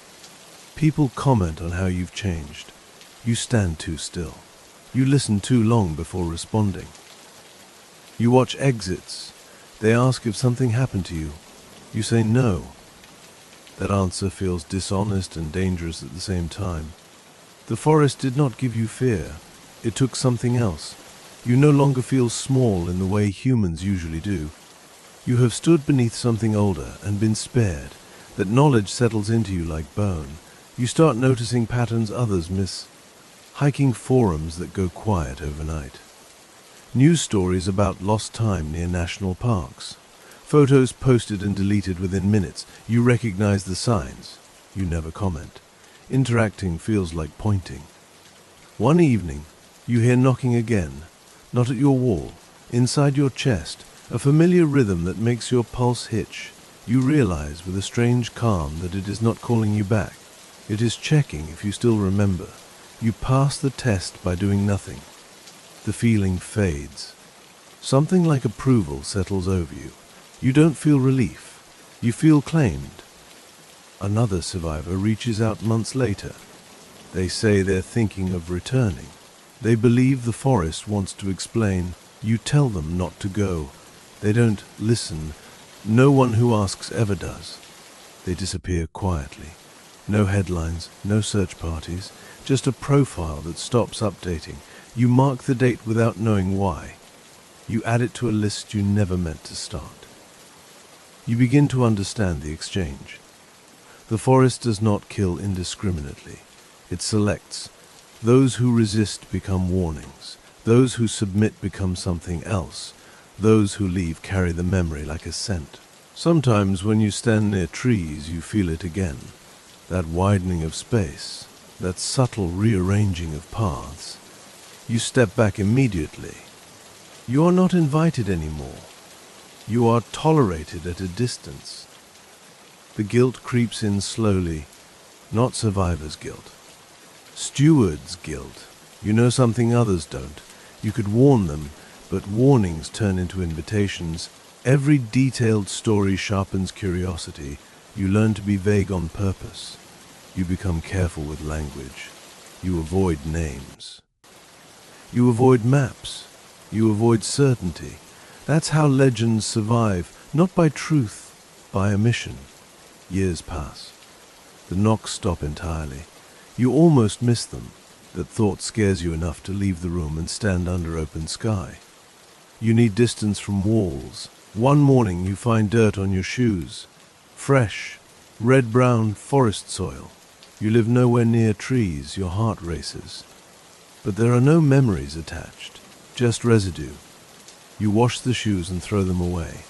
People comment on how you've changed. You stand too still. You listen too long before responding. You watch exits. They ask if something happened to you. You say no. That answer feels dishonest and dangerous at the same time. The forest did not give you fear. It took something else. You no longer feel small in the way humans usually do. You have stood beneath something older and been spared. That knowledge settles into you like bone. You start noticing patterns others miss. Hiking forums that go quiet overnight. News stories about lost time near national parks. Photos posted and deleted within minutes. You recognize the signs. You never comment. Interacting feels like pointing. One evening, you hear knocking again. Not at your wall, inside your chest. A familiar rhythm that makes your pulse hitch. You realize with a strange calm that it is not calling you back. It is checking if you still remember. You pass the test by doing nothing. The feeling fades. Something like approval settles over you. You don't feel relief. You feel claimed. Another survivor reaches out months later. They say they're thinking of returning. They believe the forest wants to explain. You tell them not to go. They don't listen. No one who asks ever does. They disappear quietly. No headlines, no search parties, just a profile that stops updating. You mark the date without knowing why. You add it to a list you never meant to start. You begin to understand the exchange. The forest does not kill indiscriminately. It selects. Those who resist become warnings. Those who submit become something else. Those who leave carry the memory like a scent. Sometimes when you stand near trees, you feel it again. That widening of space, that subtle rearranging of paths. You step back immediately. You are not invited anymore. You are tolerated at a distance. The guilt creeps in slowly, not survivor's guilt. Steward's guilt. You know something others don't. You could warn them, but warnings turn into invitations. Every detailed story sharpens curiosity. You learn to be vague on purpose. You become careful with language. You avoid names. You avoid maps. You avoid certainty. That's how legends survive, not by truth, by omission. Years pass. The knocks stop entirely. You almost miss them. That thought scares you enough to leave the room and stand under open sky. You need distance from walls. One morning you find dirt on your shoes. Fresh, red-brown forest soil. You live nowhere near trees, your heart races. But there are no memories attached, just residue. You wash the shoes and throw them away.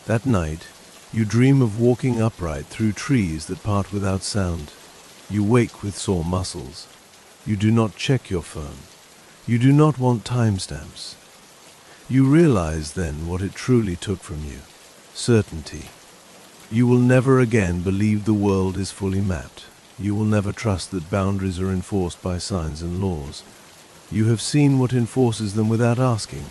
That night, you dream of walking upright through trees that part without sound. You wake with sore muscles. You do not check your phone. You do not want timestamps. You realize then what it truly took from you. Certainty. You will never again believe the world is fully mapped. You will never trust that boundaries are enforced by signs and laws. You have seen what enforces them without asking.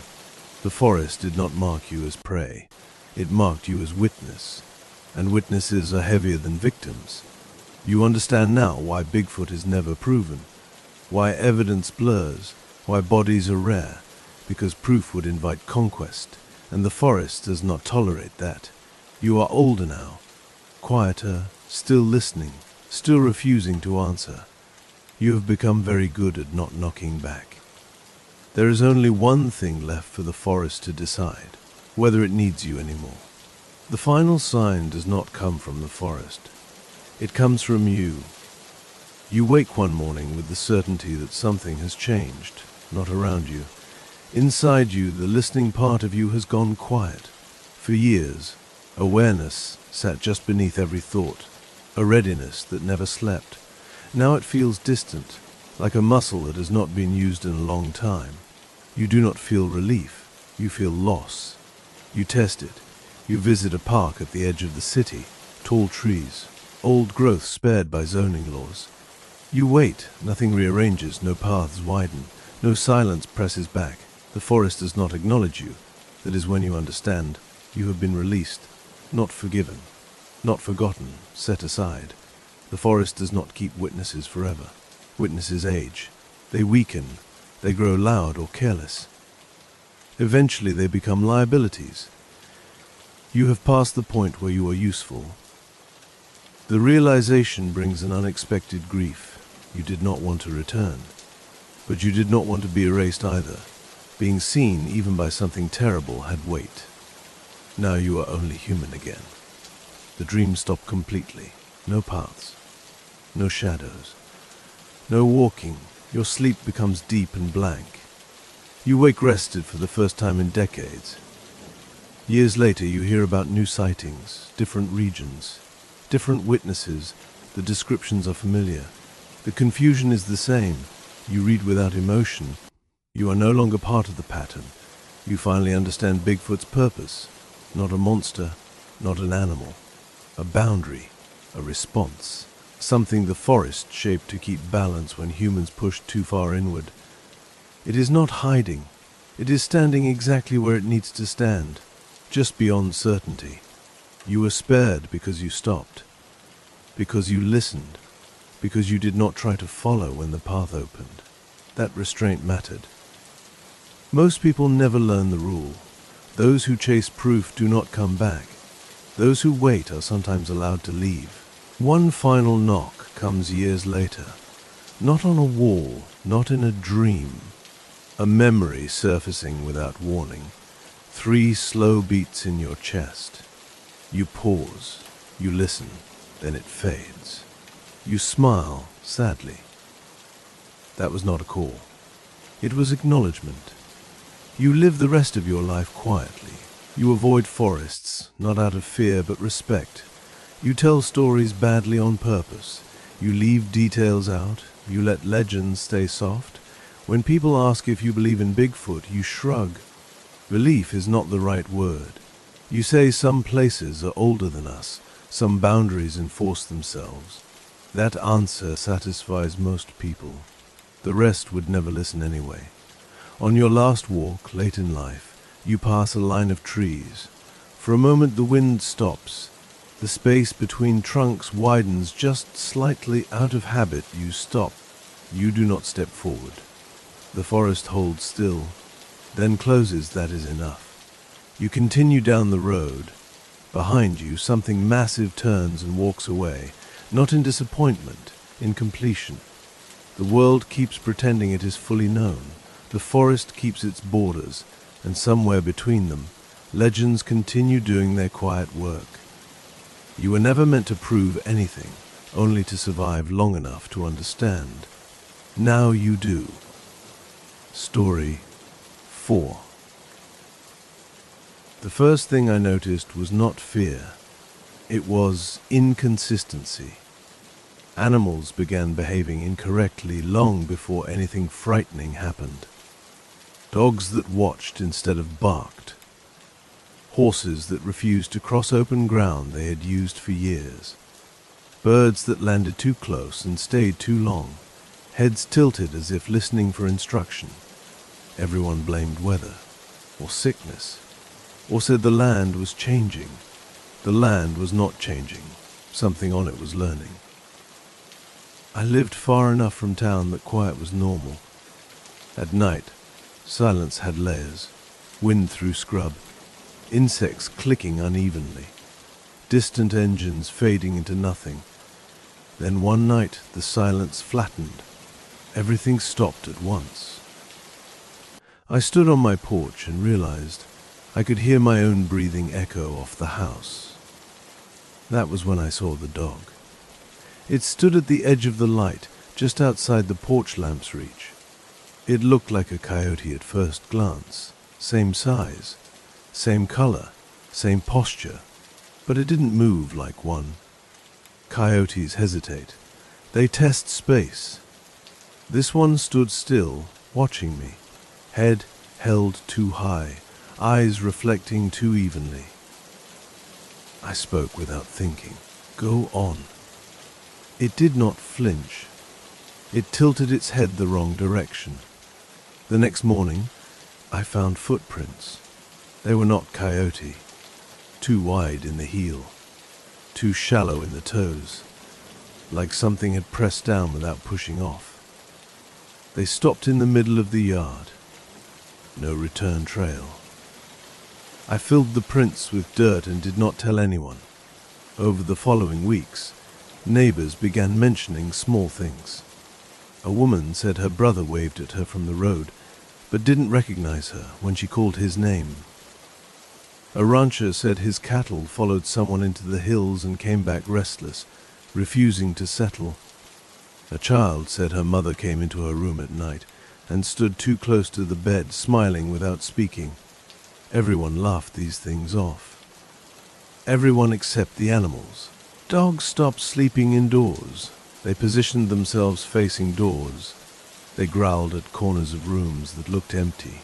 The forest did not mark you as prey. It marked you as witness. And witnesses are heavier than victims. You understand now why Bigfoot is never proven. Why evidence blurs. Why bodies are rare. Because proof would invite conquest, and the forest does not tolerate that. You are older now, quieter, still listening, still refusing to answer. You have become very good at not knocking back. There is only one thing left for the forest to decide, whether it needs you anymore. The final sign does not come from the forest. It comes from you. You wake one morning with the certainty that something has changed, not around you. Inside you, the listening part of you has gone quiet. For years, awareness sat just beneath every thought, a readiness that never slept. Now it feels distant, like a muscle that has not been used in a long time. You do not feel relief, you feel loss. You test it. You visit a park at the edge of the city, tall trees, old growth spared by zoning laws. You wait, nothing rearranges, no paths widen, no silence presses back. The forest does not acknowledge you. That is when you understand you have been released, not forgiven. not forgotten, set aside. The forest does not keep witnesses forever. Witnesses age. They weaken. They grow loud or careless. Eventually they become liabilities. You have passed the point where you are useful. The realization brings an unexpected grief. You did not want to return, but you did not want to be erased either. Being seen, even by something terrible, had weight. Now you are only human again. The dream stopped completely. No paths. No shadows. No walking. Your sleep becomes deep and blank. You wake rested for the first time in decades. Years later you hear about new sightings, different regions, different witnesses. The descriptions are familiar. The confusion is the same. You read without emotion. You are no longer part of the pattern. You finally understand Bigfoot's purpose. Not a monster, not an animal. A boundary, a response. Something the forest shaped to keep balance when humans pushed too far inward. It is not hiding. It is standing exactly where it needs to stand, just beyond certainty. You were spared because you stopped, because you listened, because you did not try to follow when the path opened. That restraint mattered. Most people never learn the rule. Those who chase proof do not come back. Those who wait are sometimes allowed to leave. One final knock comes years later. Not on a wall, not in a dream. A memory surfacing without warning. 3 slow beats in your chest. You pause. You listen. Then it fades. You smile, sadly. That was not a call. It was acknowledgement. You live the rest of your life quietly. You avoid forests, not out of fear but respect. You tell stories badly on purpose. You leave details out. You let legends stay soft. When people ask if you believe in Bigfoot, you shrug. Belief is not the right word. You say some places are older than us, some boundaries enforce themselves. That answer satisfies most people. The rest would never listen anyway. On your last walk, late in life, you pass a line of trees. For a moment the wind stops. The space between trunks widens just slightly. Out of habit, you stop. You do not step forward. The forest holds still, then closes. That is enough. You continue down the road. Behind you, something massive turns and walks away, not in disappointment, in completion. The world keeps pretending it is fully known. The forest keeps its borders, and somewhere between them, legends continue doing their quiet work. You were never meant to prove anything, only to survive long enough to understand. Now you do. Story 4. The first thing I noticed was not fear. It was inconsistency. Animals began behaving incorrectly long before anything frightening happened. Dogs that watched instead of barked. Horses that refused to cross open ground they had used for years. Birds that landed too close and stayed too long, heads tilted as if listening for instruction. Everyone blamed weather, or sickness, or said the land was changing. The land was not changing. Something on it was learning. I lived far enough from town that quiet was normal. At night, silence had layers, wind through scrub, insects clicking unevenly, distant engines fading into nothing. Then one night the silence flattened. Everything stopped at once. I stood on my porch and realized I could hear my own breathing echo off the house. That was when I saw the dog. It stood at the edge of the light, just outside the porch lamp's reach. It looked like a coyote at first glance. Same size, same color, same posture, but it didn't move like one. Coyotes hesitate. They test space. This one stood still, watching me, head held too high, eyes reflecting too evenly. I spoke without thinking. Go on. It did not flinch. It tilted its head the wrong direction. The next morning, I found footprints. They were not coyote, too wide in the heel. too shallow in the toes, like something had pressed down without pushing off. They stopped in the middle of the yard. No return trail. I filled the prints with dirt and did not tell anyone. Over the following weeks, neighbors began mentioning small things. A woman said her brother waved at her from the road, but didn't recognize her when she called his name. A rancher said his cattle followed someone into the hills and came back restless, refusing to settle. A child said her mother came into her room at night and stood too close to the bed, smiling without speaking. Everyone laughed these things off. Everyone except the animals. Dogs stopped sleeping indoors. They positioned themselves facing doors. They growled at corners of rooms that looked empty.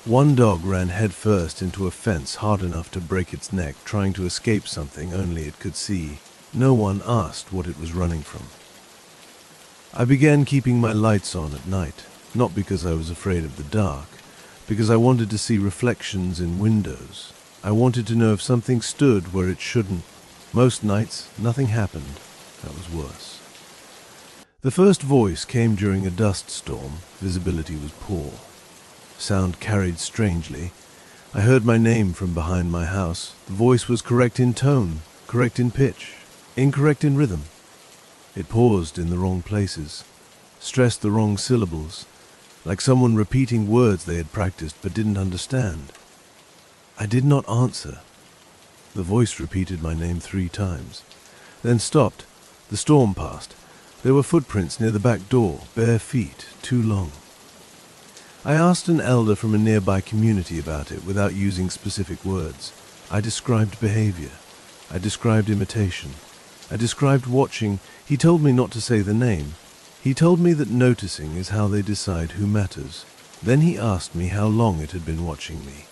One dog ran headfirst into a fence hard enough to break its neck, trying to escape something only it could see. No one asked what it was running from. I began keeping my lights on at night, not because I was afraid of the dark, because I wanted to see reflections in windows. I wanted to know if something stood where it shouldn't. Most nights, nothing happened. That was worse. The first voice came during a dust storm. Visibility was poor. Sound carried strangely. I heard my name from behind my house. The voice was correct in tone, correct in pitch, incorrect in rhythm. It paused in the wrong places, stressed the wrong syllables, like someone repeating words they had practiced but didn't understand. I did not answer. The voice repeated my name 3 times, then stopped. The storm passed. There were footprints near the back door, bare feet, too long. I asked an elder from a nearby community about it without using specific words. I described behavior. I described imitation. I described watching. He told me not to say the name. He told me that noticing is how they decide who matters. Then he asked me how long it had been watching me.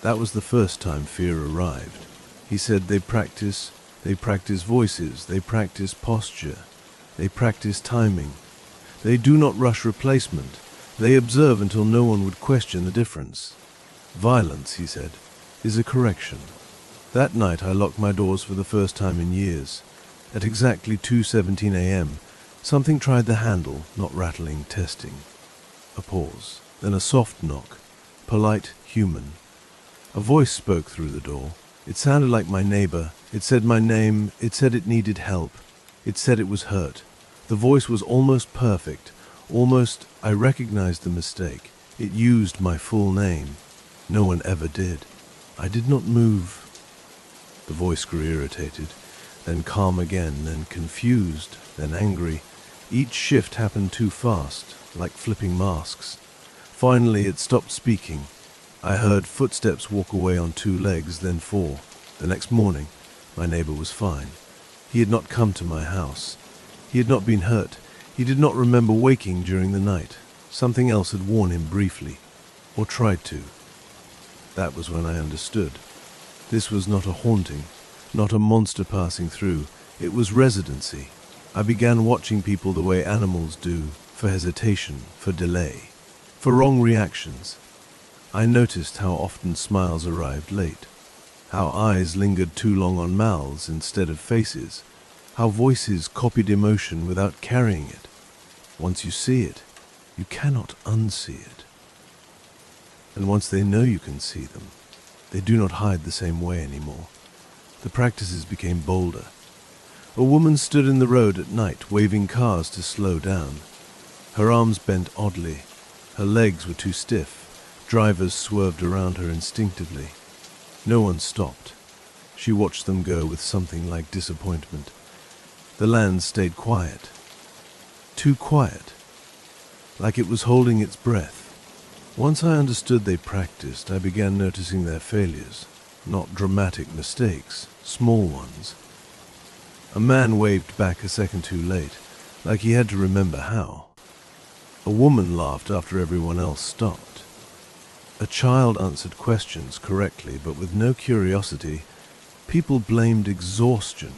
That was the first time fear arrived. He said they practice voices, they practice posture, they practice timing. They do not rush replacement. They observe until no one would question the difference. Violence, he said, is a correction. That night I locked my doors for the first time in years. At exactly 2:17 a.m., something tried the handle, not rattling, testing. A pause, then a soft knock, polite, human. A voice spoke through the door. It sounded like my neighbor. It said my name. It said it needed help. It said it was hurt. The voice was almost perfect. Almost, I recognized the mistake. It used my full name. No one ever did. I did not move. The voice grew irritated, then calm again, then confused, then angry. Each shift happened too fast, like flipping masks. Finally, it stopped speaking. I heard footsteps walk away on 2 legs, then 4. The next morning, my neighbor was fine. He had not come to my house. He had not been hurt. He did not remember waking during the night. Something else had worn him briefly, or tried to. That was when I understood. This was not a haunting, not a monster passing through. It was residency. I began watching people the way animals do, for hesitation, for delay, for wrong reactions. I noticed how often smiles arrived late, how eyes lingered too long on mouths instead of faces, how voices copied emotion without carrying it. Once you see it, you cannot unsee it. And once they know you can see them, they do not hide the same way anymore. The practices became bolder. A woman stood in the road at night, waving cars to slow down. Her arms bent oddly. Her legs were too stiff. Drivers swerved around her instinctively. No one stopped. She watched them go with something like disappointment. The land stayed quiet. Too quiet. Like it was holding its breath. Once I understood they practiced, I began noticing their failures. Not dramatic mistakes, small ones. A man waved back a second too late, like he had to remember how. A woman laughed after everyone else stopped. A child answered questions correctly, but with no curiosity. People blamed exhaustion.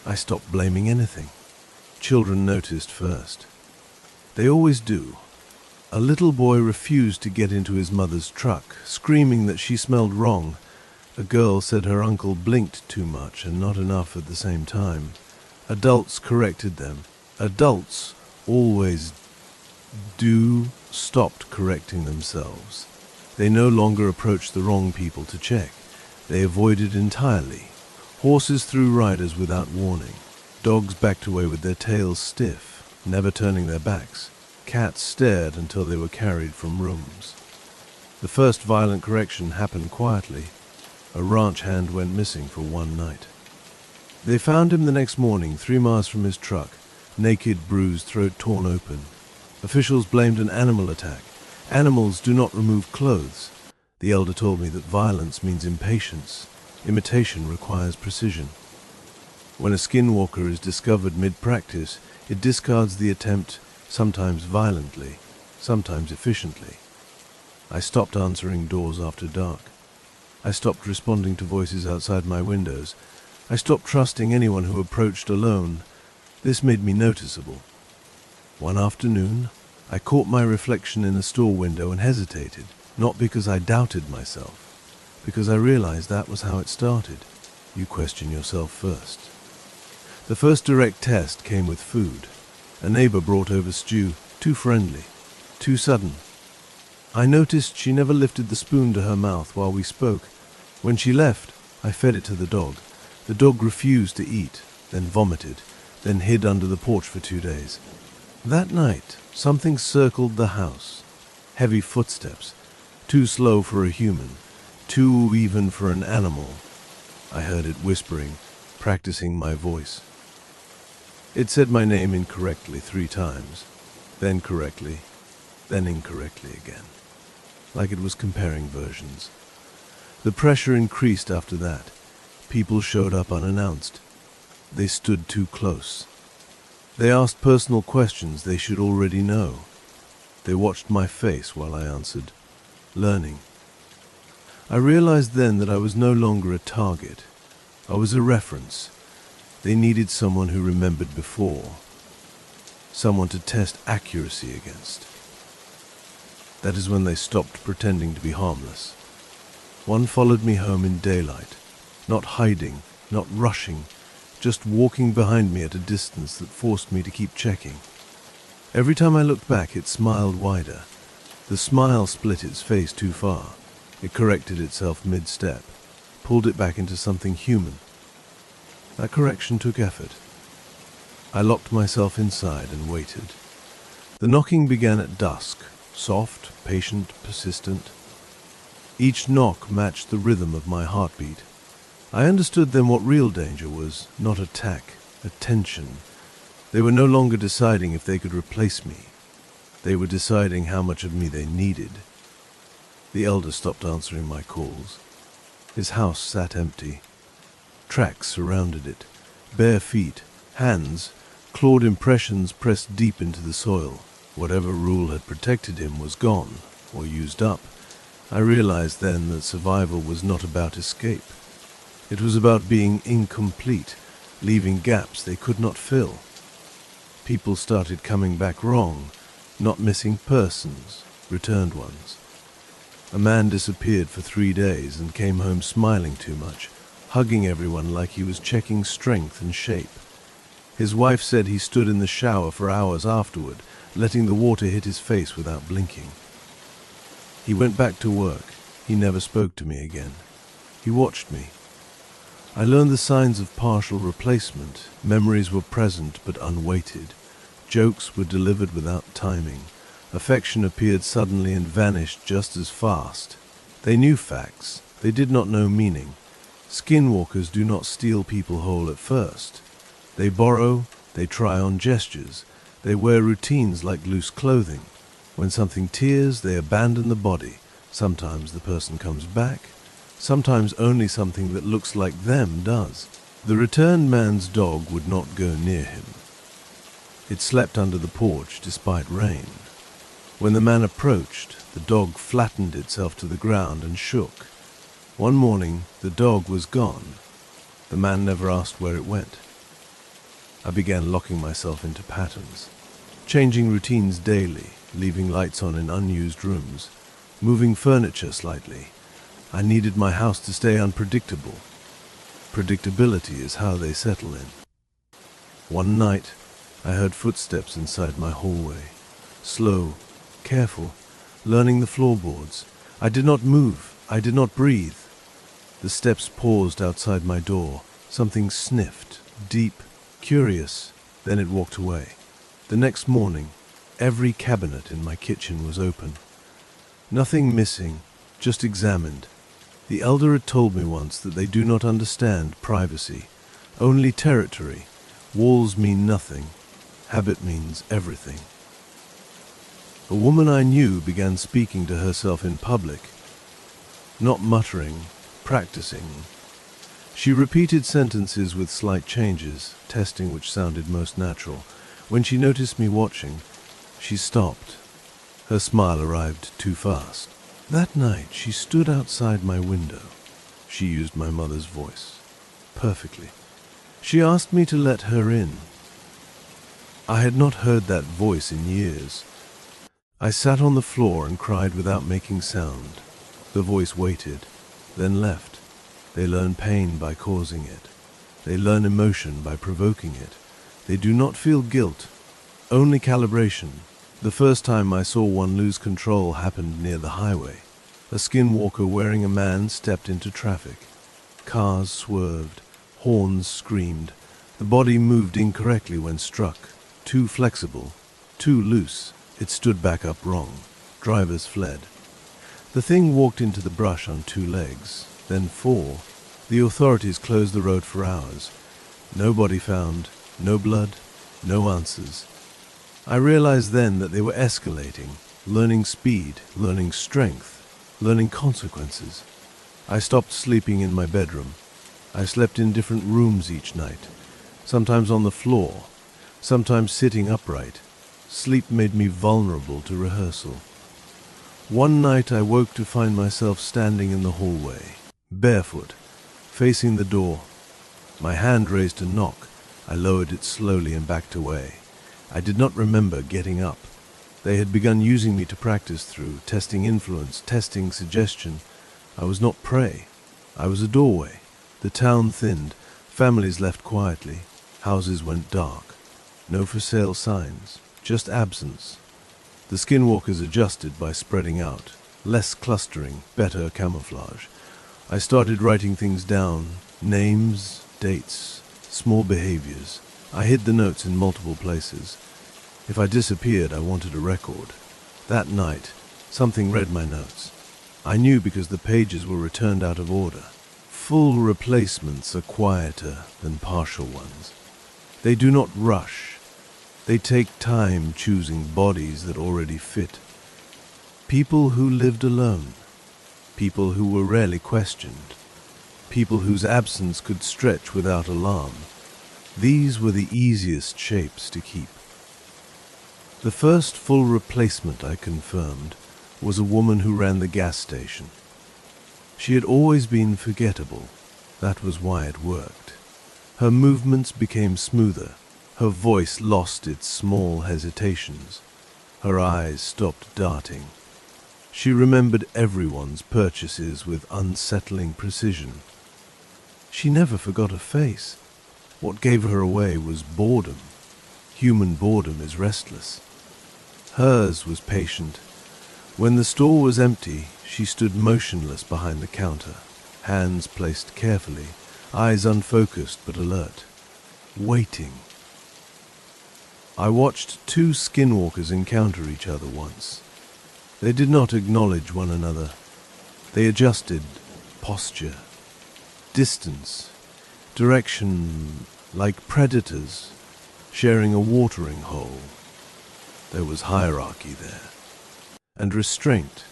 I stopped blaming anything. Children noticed first. They always do. A little boy refused to get into his mother's truck, screaming that she smelled wrong. A girl said her uncle blinked too much and not enough at the same time. Adults corrected them. Adults always stopped correcting themselves. They no longer approached the wrong people to check. They avoided entirely. Horses threw riders without warning. Dogs backed away with their tails stiff, never turning their backs. Cats stared until they were carried from rooms. The first violent correction happened quietly. A ranch hand went missing for one night. They found him the next morning 3 miles from his truck, naked, bruised, throat torn open. Officials blamed an animal attack. Animals do not remove clothes. The elder told me that violence means impatience. Imitation requires precision. When a skinwalker is discovered mid-practice, it discards the attempt, sometimes violently, sometimes efficiently. I stopped answering doors after dark. I stopped responding to voices outside my windows. I stopped trusting anyone who approached alone. This made me noticeable. One afternoon, I caught my reflection in a store window and hesitated, not because I doubted myself, because I realized that was how it started. You question yourself first. The first direct test came with food. A neighbor brought over stew, too friendly, too sudden. I noticed she never lifted the spoon to her mouth while we spoke. When she left, I fed it to the dog. The dog refused to eat, then vomited, then hid under the porch for 2 days. That night, something circled the house. Heavy footsteps, too slow for a human, too even for an animal. I heard it whispering, practicing my voice. It said my name incorrectly 3 times, then correctly, then incorrectly again, like it was comparing versions. The pressure increased after that. People showed up unannounced. They stood too close. They asked personal questions they should already know. They watched my face while I answered, learning. I realized then that I was no longer a target. I was a reference. They needed someone who remembered before, someone to test accuracy against. That is when they stopped pretending to be harmless. One followed me home in daylight, not hiding, not rushing, just walking behind me at a distance that forced me to keep checking. Every time I looked back, it smiled wider. The smile split its face too far. It corrected itself mid-step, pulled it back into something human. That correction took effort. I locked myself inside and waited. The knocking began at dusk, soft, patient, persistent. Each knock matched the rhythm of my heartbeat. I understood then what real danger was, not attack, attention. They were no longer deciding if they could replace me. They were deciding how much of me they needed. The elder stopped answering my calls. His house sat empty. Tracks surrounded it, bare feet, hands, clawed impressions pressed deep into the soil. Whatever rule had protected him was gone, or used up. I realized then that survival was not about escape. It was about being incomplete, leaving gaps they could not fill. People started coming back wrong, not missing persons, returned ones. A man disappeared for 3 days and came home smiling too much, hugging everyone like he was checking strength and shape. His wife said he stood in the shower for hours afterward, letting the water hit his face without blinking. He went back to work. He never spoke to me again. He watched me. I learned the signs of partial replacement. Memories were present but unweighted. Jokes were delivered without timing. Affection appeared suddenly and vanished just as fast. They knew facts. They did not know meaning. Skinwalkers do not steal people whole at first. They borrow, they try on gestures. They wear routines like loose clothing. When something tears, they abandon the body. Sometimes the person comes back. Sometimes only something that looks like them does. The returned man's dog would not go near him. It slept under the porch despite rain. When the man approached, the dog flattened itself to the ground and shook. One morning, the dog was gone. The man never asked where it went. I began locking myself into patterns, changing routines daily, leaving lights on in unused rooms, moving furniture slightly, I needed my house to stay unpredictable. Predictability is how they settle in. One night, I heard footsteps inside my hallway. Slow, careful, learning the floorboards. I did not move. I did not breathe. The steps paused outside my door. Something sniffed, deep, curious. Then it walked away. The next morning, every cabinet in my kitchen was open. Nothing missing, just examined. The elder had told me once that they do not understand privacy, only territory. Walls mean nothing. Habit means everything. A woman I knew began speaking to herself in public, not muttering, practicing. She repeated sentences with slight changes, testing which sounded most natural. When she noticed me watching, she stopped. Her smile arrived too fast. That night, she stood outside my window. She used my mother's voice perfectly. She asked me to let her in. I had not heard that voice in years. I sat on the floor and cried without making sound. The voice waited, then left. They learn pain by causing it. They learn emotion by provoking it. They do not feel guilt, only calibration. The first time I saw one lose control happened near the highway. A skinwalker wearing a man stepped into traffic. Cars swerved, horns screamed. The body moved incorrectly when struck. Too flexible, too loose. It stood back up wrong. Drivers fled. The thing walked into the brush on 2 legs, then 4. The authorities closed the road for hours. No body found, no blood, no answers. I realized then that they were escalating, learning speed, learning strength, learning consequences. I stopped sleeping in my bedroom. I slept in different rooms each night, sometimes on the floor, sometimes sitting upright. Sleep made me vulnerable to rehearsal. One night I woke to find myself standing in the hallway, barefoot, facing the door. My hand raised to knock. I lowered it slowly and backed away. I did not remember getting up. They had begun using me to practice through, testing influence, testing suggestion. I was not prey. I was a doorway. The town thinned. Families left quietly. Houses went dark. No for sale signs, just absence. The skinwalkers adjusted by spreading out. Less clustering, better camouflage. I started writing things down, names, dates, small behaviors. I hid the notes in multiple places. If I disappeared, I wanted a record. That night, something read my notes. I knew because the pages were returned out of order. Full replacements are quieter than partial ones. They do not rush. They take time choosing bodies that already fit. People who lived alone. People who were rarely questioned. People whose absence could stretch without alarm. These were the easiest shapes to keep. The first full replacement I confirmed was a woman who ran the gas station. She had always been forgettable. That was why it worked. Her movements became smoother. Her voice lost its small hesitations. Her eyes stopped darting. She remembered everyone's purchases with unsettling precision. She never forgot a face. What gave her away was boredom. Human boredom is restless. Hers was patient. When the store was empty, she stood motionless behind the counter, hands placed carefully, eyes unfocused but alert, waiting. I watched 2 skinwalkers encounter each other once. They did not acknowledge one another. They adjusted posture, distance, direction, like predators sharing a watering hole. There was hierarchy there, and restraint.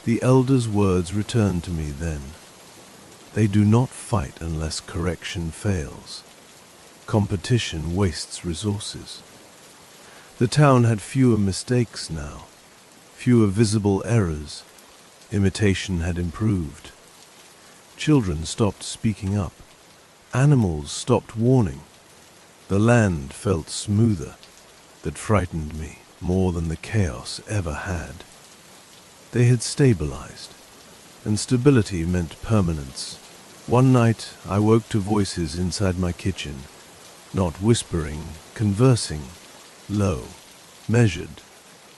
The elder's words returned to me then. They do not fight unless correction fails. Competition wastes resources. The town had fewer mistakes now, fewer visible errors. Imitation had improved. Children stopped speaking up. Animals stopped warning. The land felt smoother. That frightened me more than the chaos ever had. They had stabilized. and stability meant permanence. One night I woke to voices inside my kitchen, not whispering, conversing, low, measured,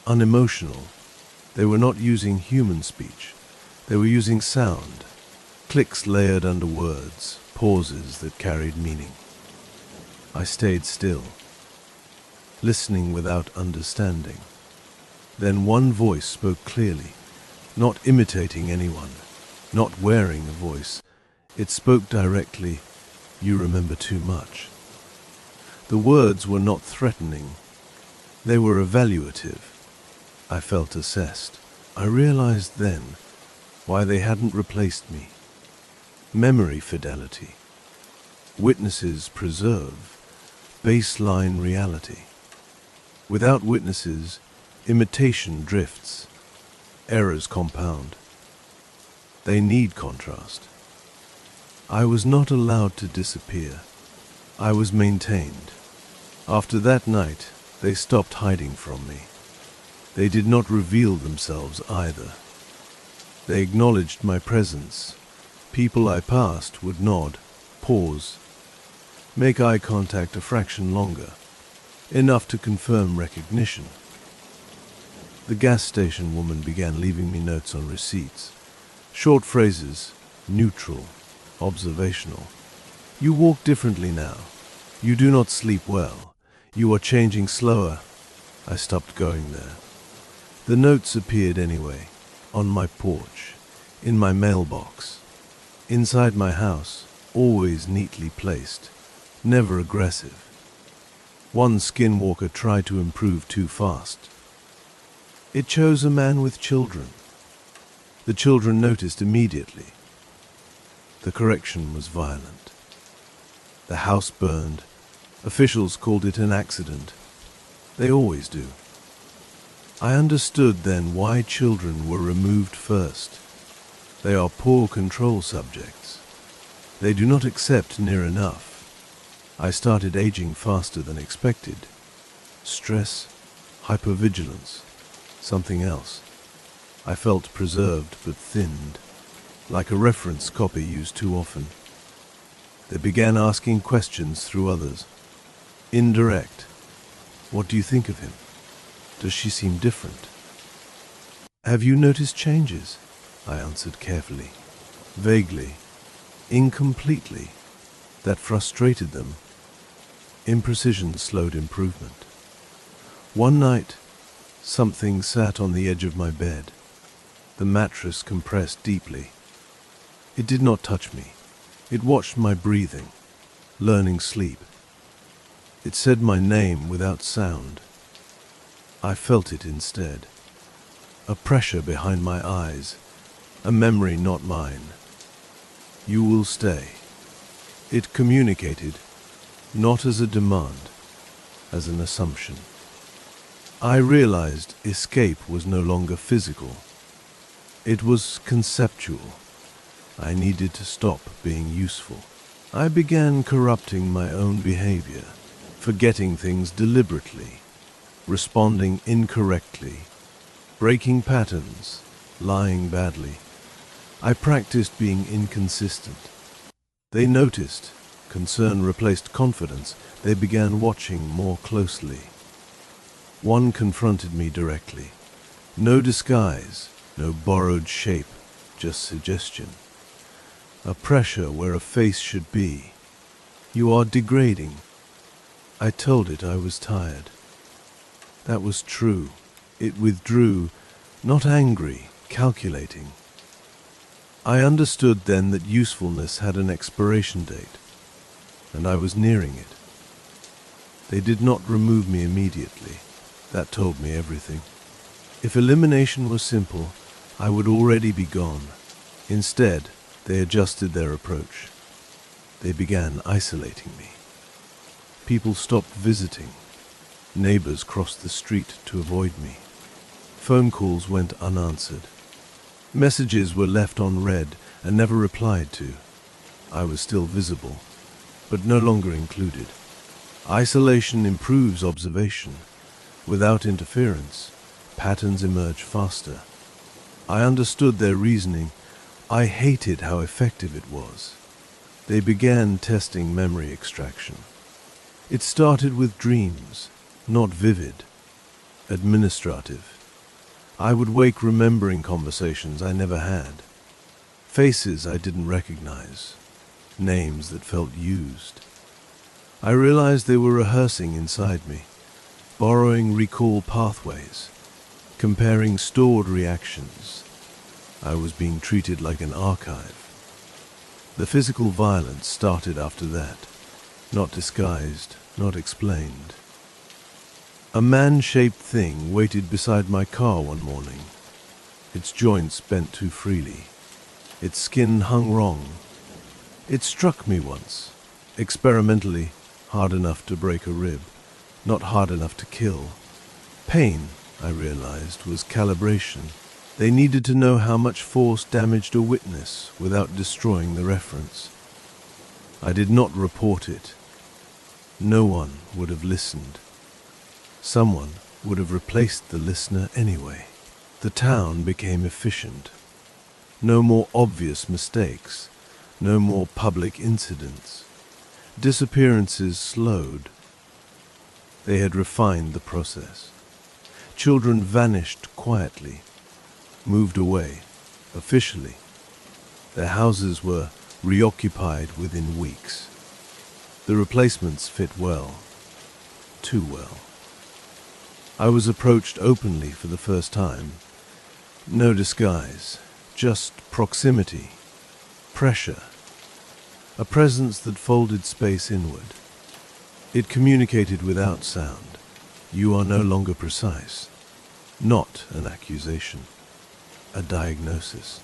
unemotional. They were not using human speech. They were using sound, clicks layered under words, pauses that carried meaning. I stayed still, listening without understanding. Then one voice spoke clearly, not imitating anyone, not wearing a voice. It spoke directly, "You remember too much." The words were not threatening. They were evaluative. I felt assessed. I realized then why they hadn't replaced me. Memory fidelity. Witnesses preserve baseline reality. Without witnesses, imitation drifts. Errors compound. They need contrast. I was not allowed to disappear. I was maintained. After that night, they stopped hiding from me. They did not reveal themselves either. They acknowledged my presence. People I passed would nod, pause, make eye contact a fraction longer, enough to confirm recognition. The gas station woman began leaving me notes on receipts. Short phrases, neutral, observational. "You walk differently now. You do not sleep well. You are changing slower." I stopped going there. The notes appeared anyway, on my porch, in my mailbox, inside my house, always neatly placed, never aggressive. One Skinwalker tried to improve too fast. It chose a man with children. The children noticed immediately. The correction was violent. The house burned. Officials called it an accident. They always do. I understood then why children were removed first. They are poor control subjects. They do not accept near enough. I started aging faster than expected. Stress, hypervigilance, something else. I felt preserved but thinned, like a reference copy used too often. They began asking questions through others. Indirect. "What do you think of him? Does she seem different?" "Have you noticed changes?" I answered carefully, vaguely, incompletely. That frustrated them. Imprecision slowed improvement. One night, something sat on the edge of my bed. The mattress compressed deeply. It did not touch me. It watched my breathing, learning sleep. It said my name without sound. I felt it instead. A pressure behind my eyes, a memory not mine. "You will stay." It communicated, not as a demand, as an assumption. I realized escape was no longer physical. It was conceptual. I needed to stop being useful. I began corrupting my own behavior, forgetting things deliberately, responding incorrectly, breaking patterns, lying badly. I practiced being inconsistent. They noticed. Concern replaced confidence. They began watching more closely. One confronted me directly. No disguise, no borrowed shape, just suggestion. A pressure where a face should be. "You are degrading." I told it I was tired. That was true. It withdrew, not angry, calculating. I understood then that usefulness had an expiration date, and I was nearing it. They did not remove me immediately. That told me everything. If elimination was simple, I would already be gone. Instead, they adjusted their approach. They began isolating me. People stopped visiting. Neighbors crossed the street to avoid me. Phone calls went unanswered. Messages were left unread and never replied to. I was still visible, but no longer included. Isolation improves observation. Without interference, patterns emerge faster. I understood their reasoning, I hated how effective it was. They began testing memory extraction. It started with dreams, not vivid, administrative. I would wake remembering conversations I never had, faces I didn't recognize, names that felt used. I realized they were rehearsing inside me, borrowing recall pathways, comparing stored reactions. I was being treated like an archive. The physical violence started after that, not disguised, not explained. A man-shaped thing waited beside my car one morning. Its joints bent too freely. Its skin hung wrong. It struck me once, experimentally, hard enough to break a rib, not hard enough to kill. Pain, I realized, was calibration. They needed to know how much force damaged a witness without destroying the reference. I did not report it. No one would have listened. Someone would have replaced the listener anyway. The town became efficient. No more obvious mistakes. No more public incidents. Disappearances slowed. They had refined the process. Children vanished quietly, moved away, officially. Their houses were reoccupied within weeks. The replacements fit well, too well. I was approached openly for the first time. No disguise, just proximity, pressure, a presence that folded space inward. It communicated without sound. You are no longer precise. Not an accusation, a diagnosis.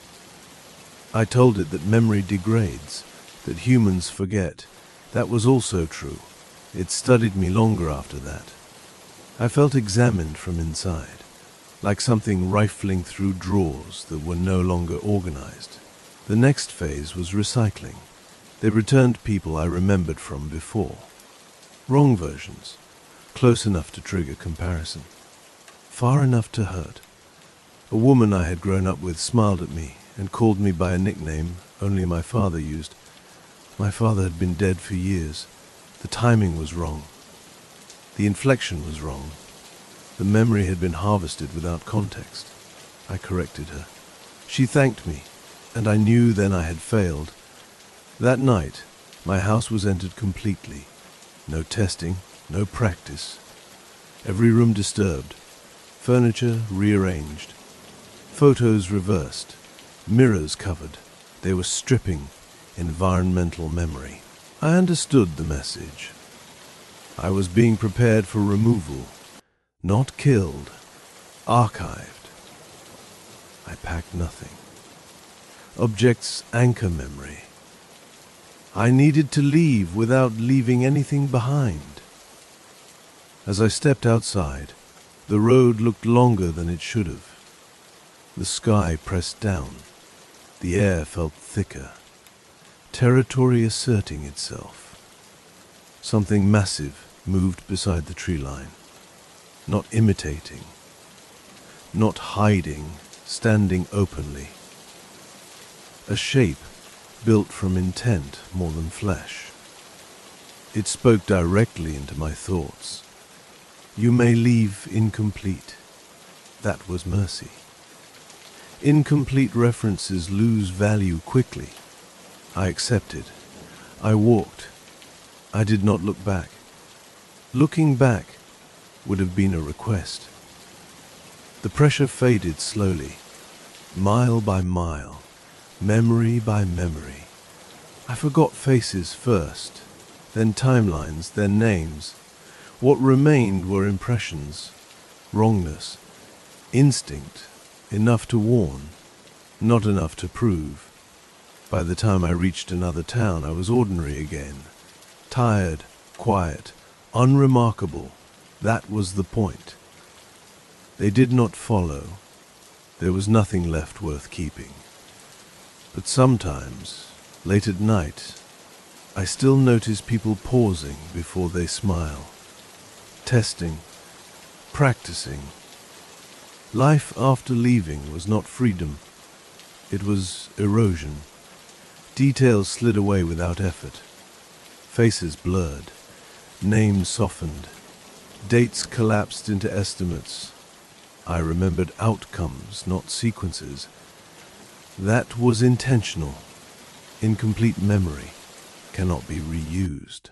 I told it that memory degrades, that humans forget. That was also true. It studied me longer after that. I felt examined from inside, like something rifling through drawers that were no longer organized. The next phase was recycling. They returned people I remembered from before. Wrong versions, close enough to trigger comparison, far enough to hurt. A woman I had grown up with smiled at me and called me by a nickname only my father used. My father had been dead for years. The timing was wrong. The inflection was wrong. The memory had been harvested without context. I corrected her. She thanked me, and I knew then I had failed. That night, my house was entered completely. No testing, no practice. Every room disturbed, furniture rearranged, photos reversed, mirrors covered. They were stripping environmental memory. I understood the message. I was being prepared for removal, not killed, archived. I packed nothing. Objects anchor memory. I needed to leave without leaving anything behind. As I stepped outside, the road looked longer than it should have. The sky pressed down. The air felt thicker. Territory asserting itself. Something massive moved beside the tree line. Not imitating. Not hiding, standing openly. A shape built from intent more than flesh. It spoke directly into my thoughts. You may leave incomplete. That was mercy. Incomplete references lose value quickly. I accepted. I walked. I did not look back. Looking back would have been a request. The pressure faded slowly, mile by mile, memory by memory. I forgot faces first, then timelines, then names. What remained were impressions, wrongness, instinct, enough to warn, not enough to prove. By the time I reached another town, I was ordinary again. Tired, quiet, unremarkable. That was the point. They did not follow. There was nothing left worth keeping. But sometimes, late at night, I still notice people pausing before they smile. Testing, practicing. Life after leaving was not freedom. It was erosion. Details slid away without effort. Faces blurred. Names softened. Dates collapsed into estimates. I remembered outcomes, not sequences. That was intentional. Incomplete memory cannot be reused.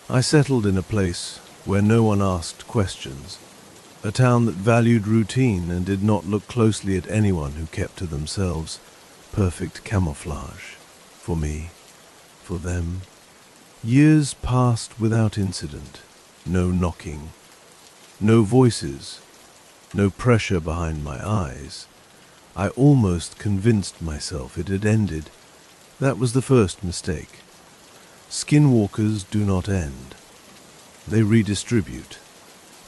I settled in a place where no one asked questions, a town that valued routine and did not look closely at anyone who kept to themselves. Perfect camouflage. For me, for them. Years passed without incident. No knocking. No voices. No pressure behind my eyes. I almost convinced myself it had ended. That was the first mistake. Skinwalkers do not end. They redistribute.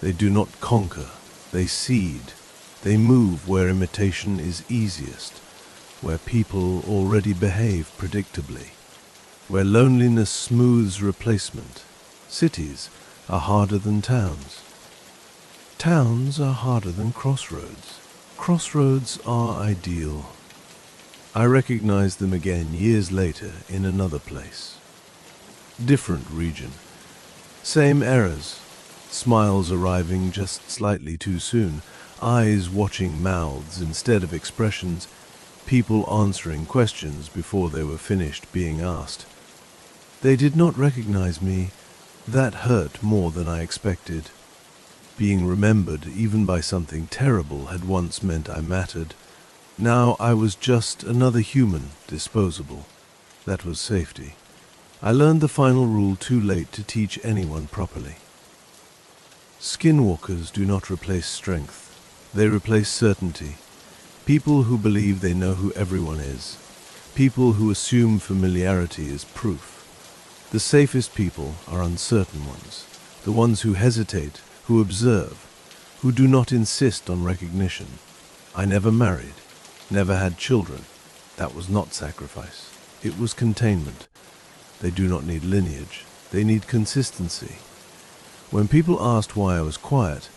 They do not conquer. They seed. They move where imitation is easiest, where people already behave predictably, where loneliness smooths replacement. Cities are harder than towns. Towns are harder than crossroads. Crossroads are ideal. I recognized them again years later in another place. Different region. Same errors. Smiles arriving just slightly too soon. Eyes watching mouths instead of expressions. People answering questions before they were finished being asked. They did not recognize me. That hurt more than I expected. Being remembered even by something terrible had once meant I mattered. Now I was just another human, disposable. That was safety. I learned the final rule too late to teach anyone properly. Skinwalkers do not replace strength. They replace certainty. People who believe they know who everyone is. People who assume familiarity is proof. The safest people are uncertain ones. The ones who hesitate, who observe, who do not insist on recognition. I never married, never had children. That was not sacrifice. It was containment. They do not need lineage. They need consistency. When people asked why I was quiet,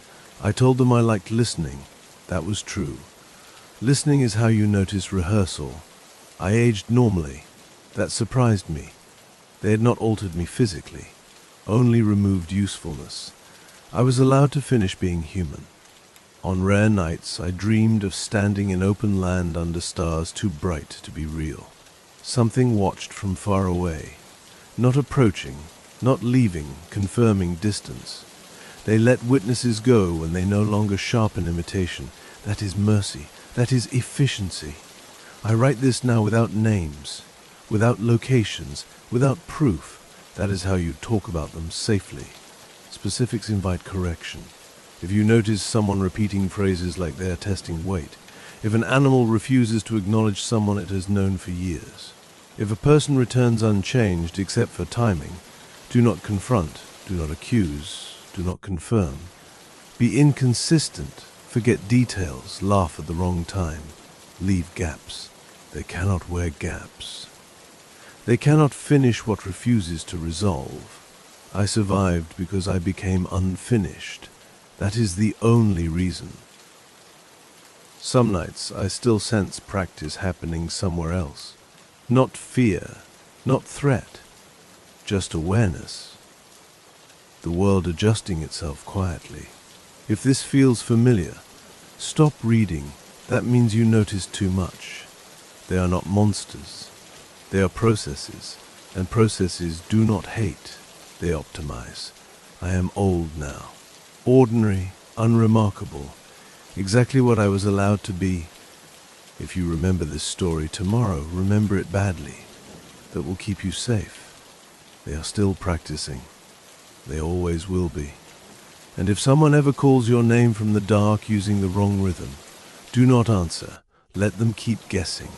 I told them I liked listening. That was true. Listening is how you notice rehearsal. I aged normally. That surprised me. They had not altered me physically, only removed usefulness. I was allowed to finish being human. On rare nights, I dreamed of standing in open land under stars too bright to be real. Something watched from far away, not approaching, not leaving, confirming distance. They let witnesses go when they no longer sharpen imitation. That is mercy. That is efficiency. I write this now without names, without locations, without proof. That is how you talk about them safely. Specifics invite correction. If you notice someone repeating phrases like they are testing weight, if an animal refuses to acknowledge someone it has known for years, if a person returns unchanged except for timing, do not confront, do not accuse, do not confirm. Be inconsistent, forget details, laugh at the wrong time, leave gaps. They cannot wear gaps. They cannot finish what refuses to resolve. I survived because I became unfinished. That is the only reason. Some nights I still sense practice happening somewhere else. Not fear, not threat, just awareness. The world adjusting itself quietly. If this feels familiar, stop reading. That means you notice too much. They are not monsters. They are processes, and processes do not hate. They optimize. I am old now. Ordinary, unremarkable. Exactly what I was allowed to be. If you remember this story tomorrow, remember it badly. That will keep you safe. They are still practicing. They always will be. And if someone ever calls your name from the dark using the wrong rhythm, do not answer. Let them keep guessing.